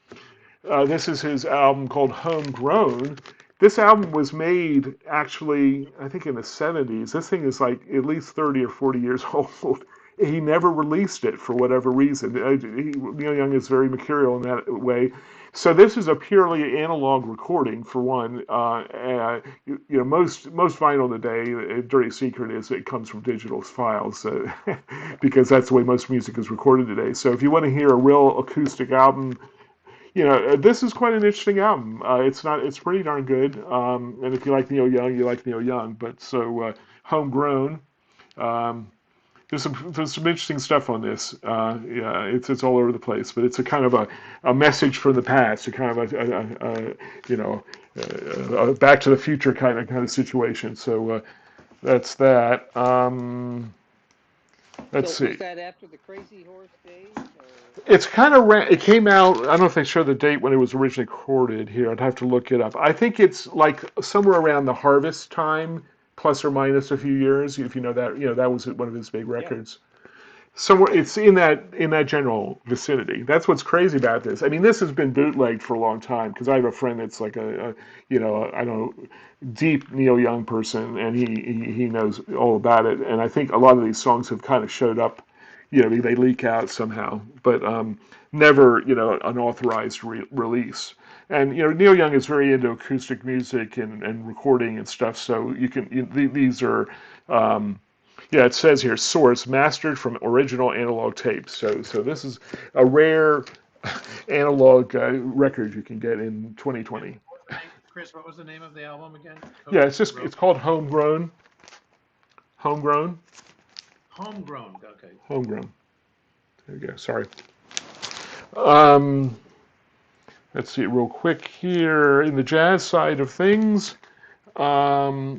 This is his album called Homegrown. This album was made actually, I think, in the 70s. This thing is like at least 30 or 40 years old. he never released it for whatever reason. Neil Young is very mercurial in that way. So this is a purely analog recording for one. Most vinyl today, a dirty secret is it comes from digital files because that's the way most music is recorded today. So if you want to hear a real acoustic album, this is quite an interesting album. It's pretty darn good. And if you like Neil Young, you like Neil Young. But so homegrown. Um, there's some interesting stuff on this. Yeah, it's all over the place, but it's a kind of a message from the past, a kind of a Back to the Future kind of situation. So that's that. Let's So see. was that after the Crazy Horse days? Or? It's kind of it came out. I don't know if they show the date when it was originally recorded here. I'd have to look it up. I think it's like somewhere around the Harvest time, plus or minus a few years. If you know that, that was one of his big Yep. records. Somewhere it's in that general vicinity. That's what's crazy about this. I mean, this has been bootlegged for a long time because I have a friend that's like I don't know, deep Neil Young person, and he knows all about it. And I think a lot of these songs have kind of showed up, they leak out somehow, but never an authorized release. And Neil Young is very into acoustic music and recording and stuff, so these are. Yeah, it says here, source mastered from original analog tapes. So this is a rare analog record you can get in 2020. Chris, what was the name of the album again? Yeah, it's called Homegrown. Homegrown. Homegrown. Okay. Homegrown. There you go. Sorry. Um, let's see real quick here in the jazz side of things. Um,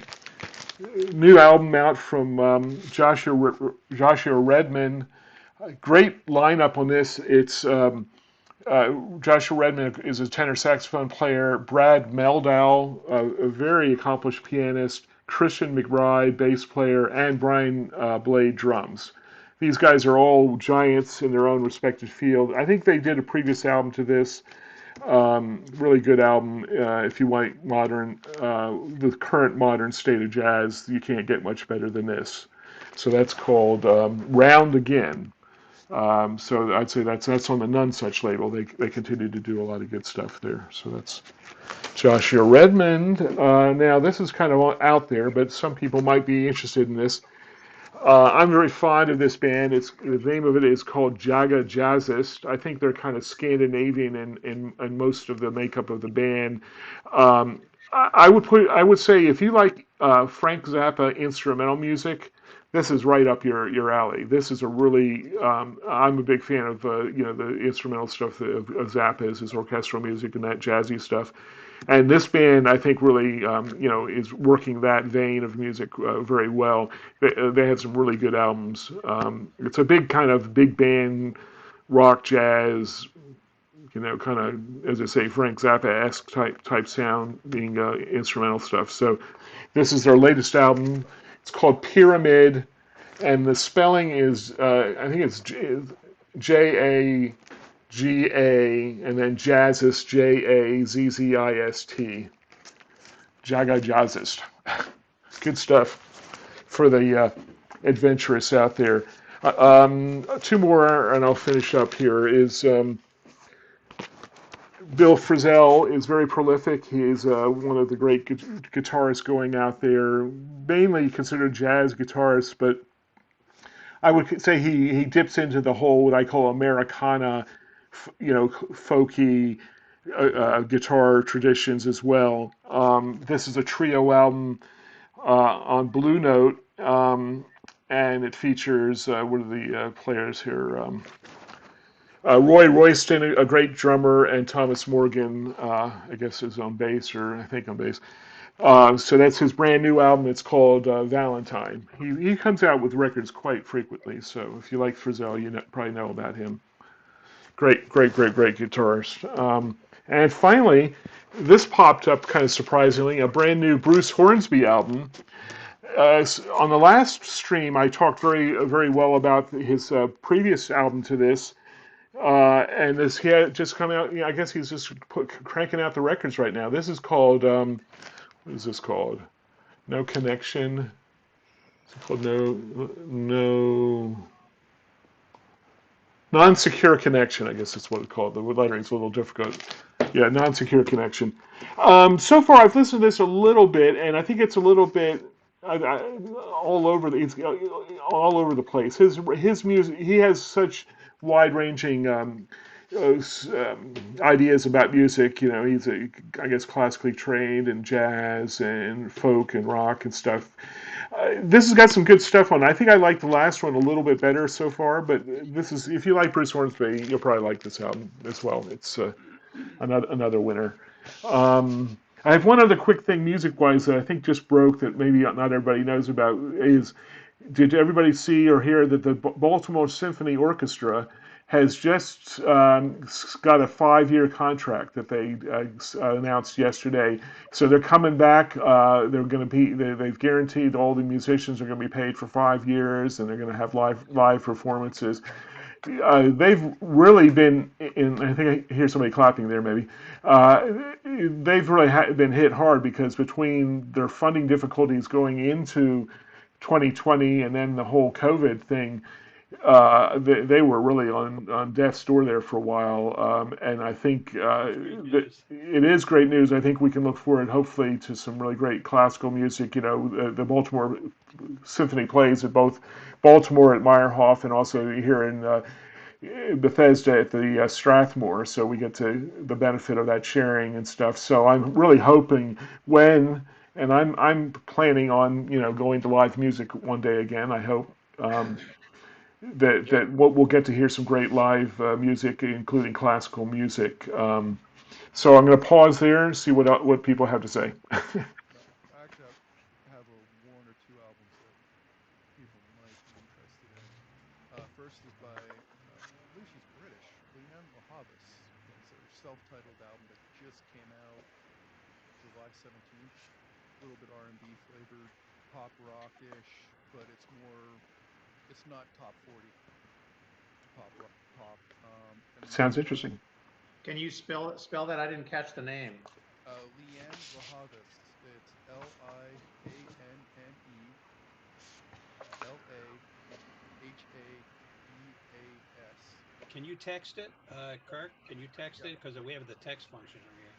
New album out from Joshua Redman. Great lineup on this. It's Joshua Redman is a tenor saxophone player. Brad Meldau, a very accomplished pianist. Christian McBride, bass player, and Brian Blade, drums. These guys are all giants in their own respective field. I think they did a previous album to this. Really good album. If you like the current modern state of jazz, you can't get much better than this. So that's called Round Again. So I'd say that's on the None Such label. They continue to do a lot of good stuff there. So that's Joshua Redmond. Now this is kind of out there, but some people might be interested in this. I'm very fond of this band. The name of it is called Jaga Jazzist. I think they're kind of Scandinavian in most of the makeup of the band. I would say if you like Frank Zappa instrumental music, this is right up your alley. This is a really I'm a big fan of the instrumental stuff of Zappa, his orchestral music and that jazzy stuff. And this band, I think, really, is working that vein of music very well. They had some really good albums. It's a kind of big band, rock, jazz, kind of, as I say, Frank Zappa-esque type sound, being instrumental stuff. So this is their latest album. It's called Pyramid, and the spelling is, I think it's J-A. G-A, and then Jazzist, Jazzist. Jaga Jazzist. Good stuff for the adventurous out there. Two more, and I'll finish up here, is Bill Frisell is very prolific. He is one of the great guitarists going out there, mainly considered jazz guitarist, but I would say he dips into the whole, what I call Americana, folky guitar traditions as well. This is a trio album on Blue Note, and it features what are the players here? Roy Royston, a great drummer, and Thomas Morgan, I guess, is on bass, or I think on bass. So that's his brand new album. It's called Valentine. He comes out with records quite frequently, so if you like Frisell, you probably know about him. Great guitarist. And finally, this popped up kind of surprisingly, a brand new Bruce Hornsby album. On the last stream, I talked very well about his previous album to this, and this he had just come out. I guess he's just cranking out the records right now. This is called what is this called? No Connection. It's called No. Non-secure connection, I guess that's what it's called. The lettering's a little difficult. Yeah, non-secure connection. So far, I've listened to this a little bit, and I think it's a little bit all over the it's all over the place. His music, he has such wide-ranging ideas about music. You know, he's I guess classically trained in jazz and folk and rock and stuff. This has got some good stuff on it. I think I like the last one a little bit better so far, but this is if you like Bruce Hornsby, you'll probably like this album as well. It's another winner. I have one other quick thing music-wise that I think just broke that maybe not everybody knows about is did everybody see or hear that the Baltimore Symphony Orchestra has just got a 5-year contract that they announced yesterday. So they're coming back. They're going to be. They've guaranteed all the musicians are going to be paid for 5 years, and they're going to have live performances. They've really been in. I think I hear somebody clapping there. Maybe they've really been hit hard because between their funding difficulties going into 2020 and then the whole COVID thing, they were really on death's door there for a while. And I think that it is great news. I think we can look forward, hopefully, to some really great classical music. You know, the Baltimore Symphony plays at both Baltimore at Meyerhoff and also here in Bethesda at the Strathmore, so we get to the benefit of that sharing and stuff. So I'm really hoping and I'm planning on going to live music one day again. I hope that we'll get to hear some great live music, including classical music. So I'm going to pause there and see what people have to say. I actually have one or two albums that people might be interested in. First is by, I believe she's British, Leanne Lahavis. It's her self-titled album that just came out July 17th. A little bit R&B flavored, pop rockish, but it's not top 40 pop rock pop. And another Sounds one, interesting. Can you spell that? I didn't catch the name. Leanne Lahavis. It's LianneLahaveas. Can you text it, Kirk? Can you text Yep. it? Because we have the text function over here.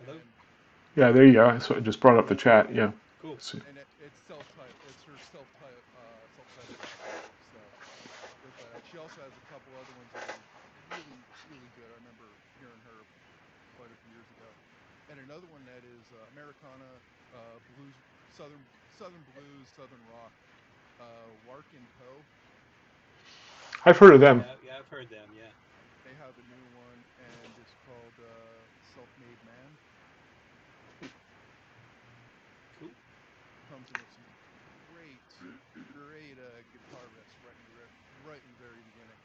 Hello? And Yeah, there you go. So I just brought up the chat. Yeah. Cool. So, it's self-titled. It's her self-titled album. So, but she also has a couple other ones that are really, really good. I remember hearing her quite a few years ago. And another one that is Americana, blues, southern blues, southern rock. Wark and Poe. I've heard of them. Yeah, I've heard them. Yeah. They have a new one, and it's called Self-Made Man. Cool. Comes in with some great guitar riffs right in the very beginning.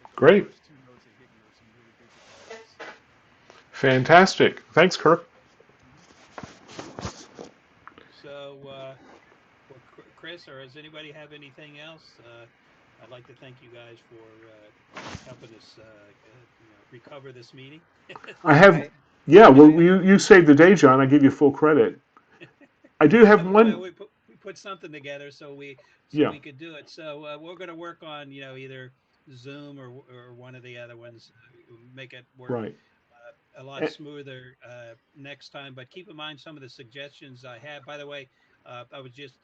Like the Great. first two notes they hit you are some really good guitar riffs. Fantastic. Thanks, Kirk. So, well, Chris, or does anybody have anything else? I'd like to thank you guys for helping us, recover this meeting. I have. Yeah. Well, you saved the day, John. I give you full credit. I do have Well, one. we put something together so we Yeah. could do it. So we're going to work on either Zoom or one of the other ones, make it work Right. a lot smoother next time. But keep in mind some of the suggestions I had. By the way, I was just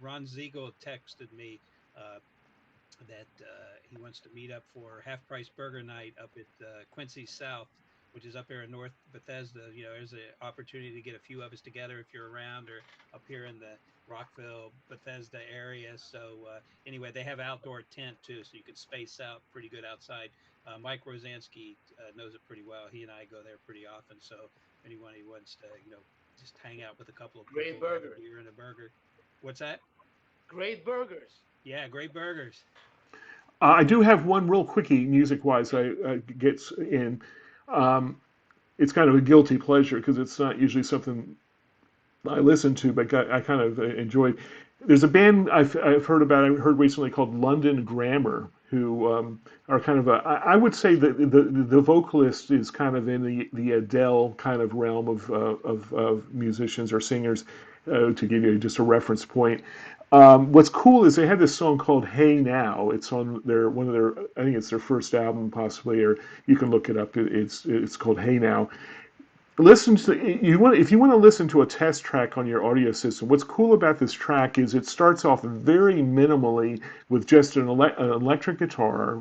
Ron Ziegel texted me that he wants to meet up for Half Price Burger Night up at Quincy South, which is up here in North Bethesda. There's an opportunity to get a few of us together if you're around or up here in the Rockville, Bethesda area. So anyway, they have outdoor tent too, so you can space out pretty good outside. Mike Rosansky knows it pretty well. He and I go there pretty often. So if anyone who wants to, just hang out with a couple of people, Great burger. have a beer and a burger. What's that? Great burgers. Yeah, great burgers. I do have one real quickie, music-wise. I gets in. Um, it's kind of a guilty pleasure because it's not usually something I listen to, but I kind of enjoyed. There's a band I've heard about. I heard recently called London Grammar, who are kind of I would say that the vocalist is kind of in the Adele kind of realm of musicians or singers. To give you just a reference point, what's cool is they had this song called "Hey Now." It's on their one of their I think it's their first album possibly, or you can look it up. It's called "Hey Now." Listen to you want if you want to listen to a test track on your audio system. What's cool about this track is it starts off very minimally with just an electric guitar,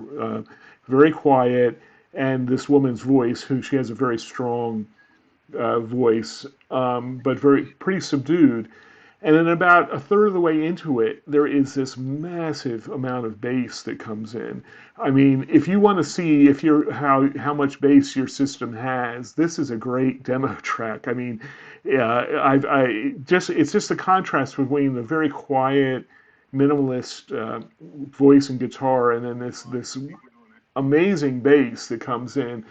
very quiet, and this woman's voice, who she has a very strong voice, but very pretty subdued. And then about a third of the way into it, there is this massive amount of bass that comes in. I mean, if you want to see if you're how much bass your system has, this is a great demo track. I mean, yeah, I just it's just the contrast between the very quiet, minimalist voice and guitar, and then this amazing bass that comes in.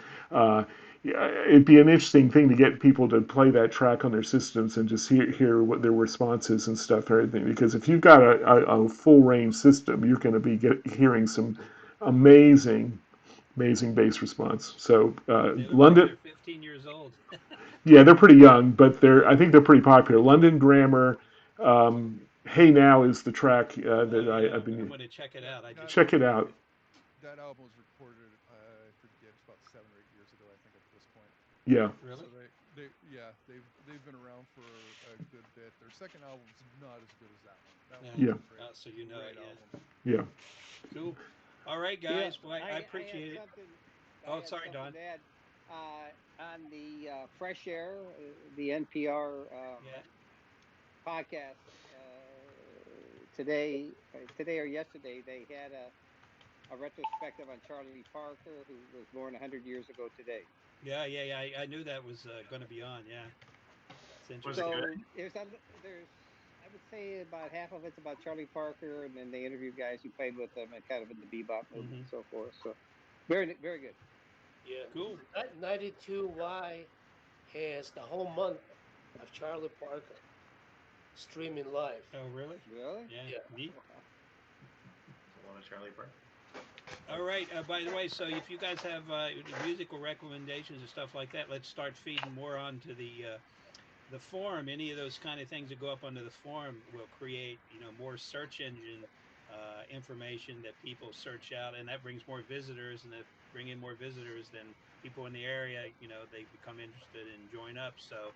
Yeah, it'd be an interesting thing to get people to play that track on their systems and just hear what their responses and stuff and everything. Because if you've got a full range system, you're going to be hearing some amazing, amazing bass response. So They look like London, they're 15 years old. yeah, they're pretty young, but I think they're pretty popular. London Grammar, Hey Now is the track that Yeah, I've I'm been. going to check it out. I That just Check it out. that album was recorded, I forget, it's about 7 or 8 years ago, I think, at this point. Yeah, really. So they've been around for a good bit. Their second album's not as good as that one. That Yeah. one's yeah, a great, So you know it. great Yeah. album. yeah. Cool. All right, Yeah, guys. Well, I I had appreciate it. something. I Oh, had sorry, something Don. to add. On the Fresh Air, the NPR Yeah. podcast today, today or yesterday, they had a retrospective on Charlie Parker, who was born 100 years ago today. Yeah. I knew that was going to be on. Yeah. It's Was it interesting. good? So there's I would say about half of it's about Charlie Parker, and then they interviewed guys who played with him and kind of in the bebop movement Hmm. and so forth. So very good. Yeah. Cool. 92Y has the whole month of Charlie Parker streaming live. Oh, really? Really? Yeah. Yeah. Neat. Wow. A lot of Charlie Parker. All right. By the way, so if you guys have musical recommendations and stuff like that, let's start feeding more onto the forum. Any of those kind of things that go up onto the forum will create, more search engine information that people search out, and that brings more visitors. And if bring in more visitors, then people in the area, they become interested and join up. So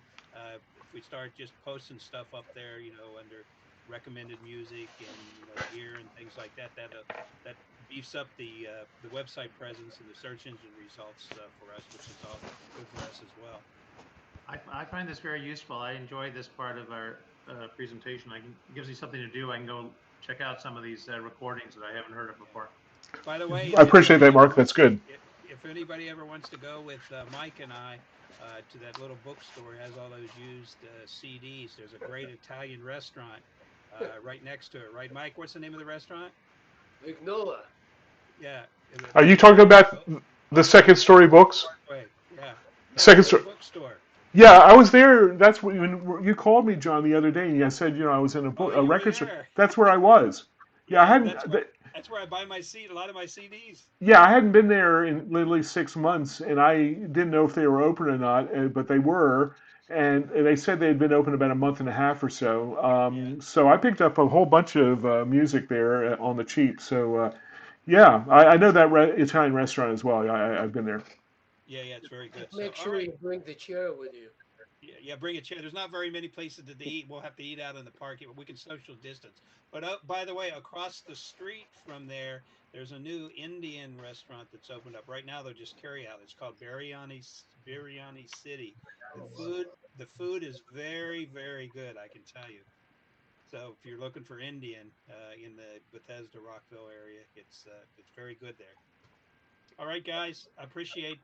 if we start just posting stuff up there, under recommended music and gear and things like that, that beefs up the website presence and the search engine results for us, which is all good for us as well. I find this very useful. I enjoy this part of our presentation. It gives me something to do. I can go check out some of these recordings that I haven't heard of before. By the way, I if appreciate anybody that, ever Mark. That's good. if anybody ever wants to go with Mike and I to that little bookstore, it has all those used CDs. There's a great Italian restaurant right next to it. Right, Mike? What's the name of the restaurant? Vignola. Yeah, Are you talking Vignola about the over on second story books? Parkway. Yeah, yeah, Second the little story. bookstore. Yeah, I was there. That's when you called me, John, the other day, and I said, I was in Oh, a you were record store. there. That's where I was. Yeah, I Yeah, hadn't. that's where I buy my a lot of my CDs. Yeah, I hadn't been there in literally 6 months, and I didn't know if they were open or not, but they were, and they said they had been open about a month and a half or so. Yeah, So I picked up a whole bunch of music there on the cheap. So yeah, I know that Italian restaurant as well. I've been there. yeah, it's very good. Just So, make all sure right. you bring the chair with you. Yeah, bring a chair. There's not very many places to eat. We'll have to eat out in the park. But we can social distance. But by the way, across the street from there, there's a new Indian restaurant that's opened up. Right now, they're just carry out. It's called Biryani City. The food, the food is very good. I can tell you. So if you're looking for Indian in the Bethesda Rockville area, it's very good there. All right, guys. I appreciate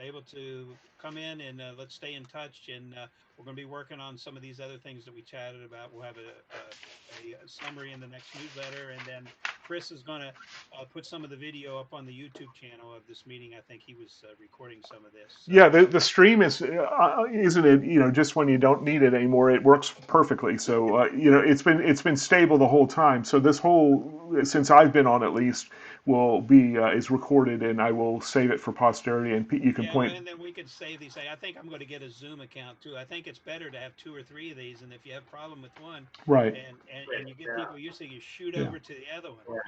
able to come in and let's stay in touch. And we're going to be working on some of these other things that we chatted about. We'll have a summary in the next newsletter, and then Chris is going to put some of the video up on the YouTube channel of this meeting. I think he was recording some of this. So. Yeah, the stream isn't it, just when you don't need it anymore, it works perfectly. So it's been stable the whole time. So this whole, since I've been on at least, will be is recorded, and I will save it for posterity, and you can Yeah, point. and then we could save these. I think I'm going to get a Zoom account too. I think it's better to have 2 or 3 of these, and if you have a problem with one, Right. and you get people used to, you shoot Yeah. over to the other one.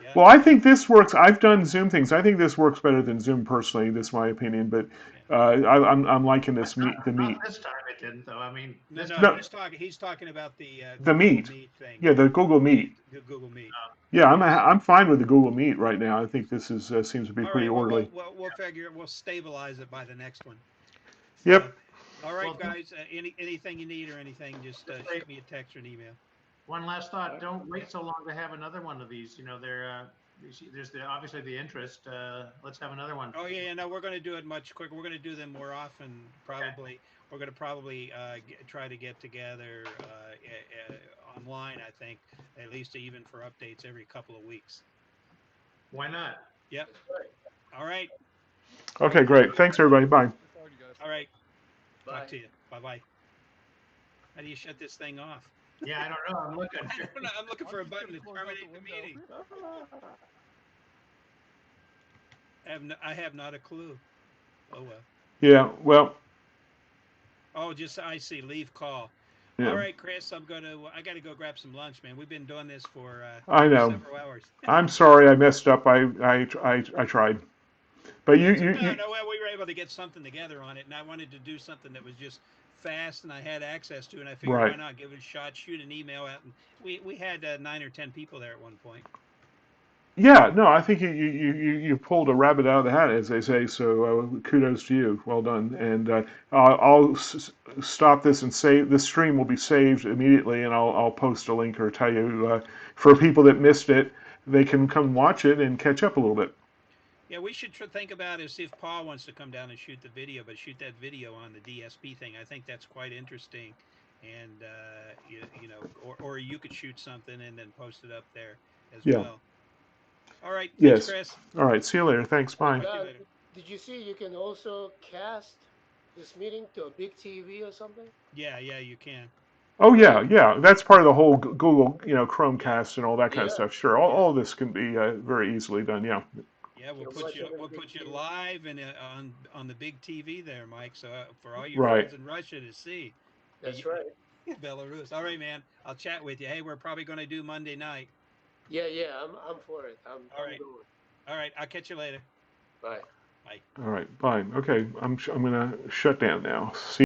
Yeah. Well, I think this works. I've done Zoom things. I think this works better than Zoom personally. This is my opinion, but I'm liking this the meet. Not this time it didn't, though. I mean, No, this no, time. he's talking about the The Google Meet. Meet thing. Yeah, the Google Meet. The Google Meet. Yeah, I'm fine with the Google Meet right now. I think this is seems to be All pretty right. Well, orderly. we'll figure. We'll stabilize it by the next one. Yep. All right, Well, guys. Anything you need or anything, just shoot me a text or an email. One last thought: don't wait so long to have another one of these. There's obviously the interest. Let's have another one. Oh yeah, no, we're going to do it much quicker. We're going to do them more often. Probably, we're going to probably try to get together online. I think at least even for updates every couple of weeks. Why not? Yep. All right. Okay, great. Thanks, everybody. Bye. All right. Bye. Talk to you. Bye-bye. How do you shut this thing off? Yeah, I don't know. I'm looking. I don't know. I'm looking for a button to terminate the meeting. I have not a clue. Oh well. Yeah. Well. Oh, I see. Leave call. Yeah. All right, Chris. I got to go grab some lunch, man. We've been doing this for I know. several hours. I'm sorry I messed up. I tried. But you Well, we were able to get something together on it, and I wanted to do something that was just fast and I had access to, and I figured Right. why not give it a shot, shoot an email out, and we had 9 or 10 people there at one point. Yeah, no, I think you pulled a rabbit out of the hat, as they say. So kudos to you. Well done. And I'll stop this and save. This stream will be saved immediately, and I'll post a link or tell you for people that missed it, they can come watch it and catch up a little bit. Yeah, we should think about it, see if Paul wants to come down and shoot the video, but shoot that video on the DSP thing. I think that's quite interesting, and or you could shoot something and then post it up there as well. All right. Thanks, Yes. Chris. All right. See you later. Thanks. Bye. Did you see you can also cast this meeting to a big TV or something? Yeah, you can. Oh yeah. That's part of the whole Google, Chromecast and all that kind of stuff. Sure. All of this can be very easily done. Yeah. Yeah, we'll put you live and on the big TV there, Mike. So for all your friends in Russia to see. That's right. Belarus. All right, man. I'll chat with you. Hey, we're probably going to do Monday night. Yeah, I'm for it. I'm going. All right, I'll catch you later. Bye. Bye. All right. Bye. Okay. I'm gonna shut down now. See.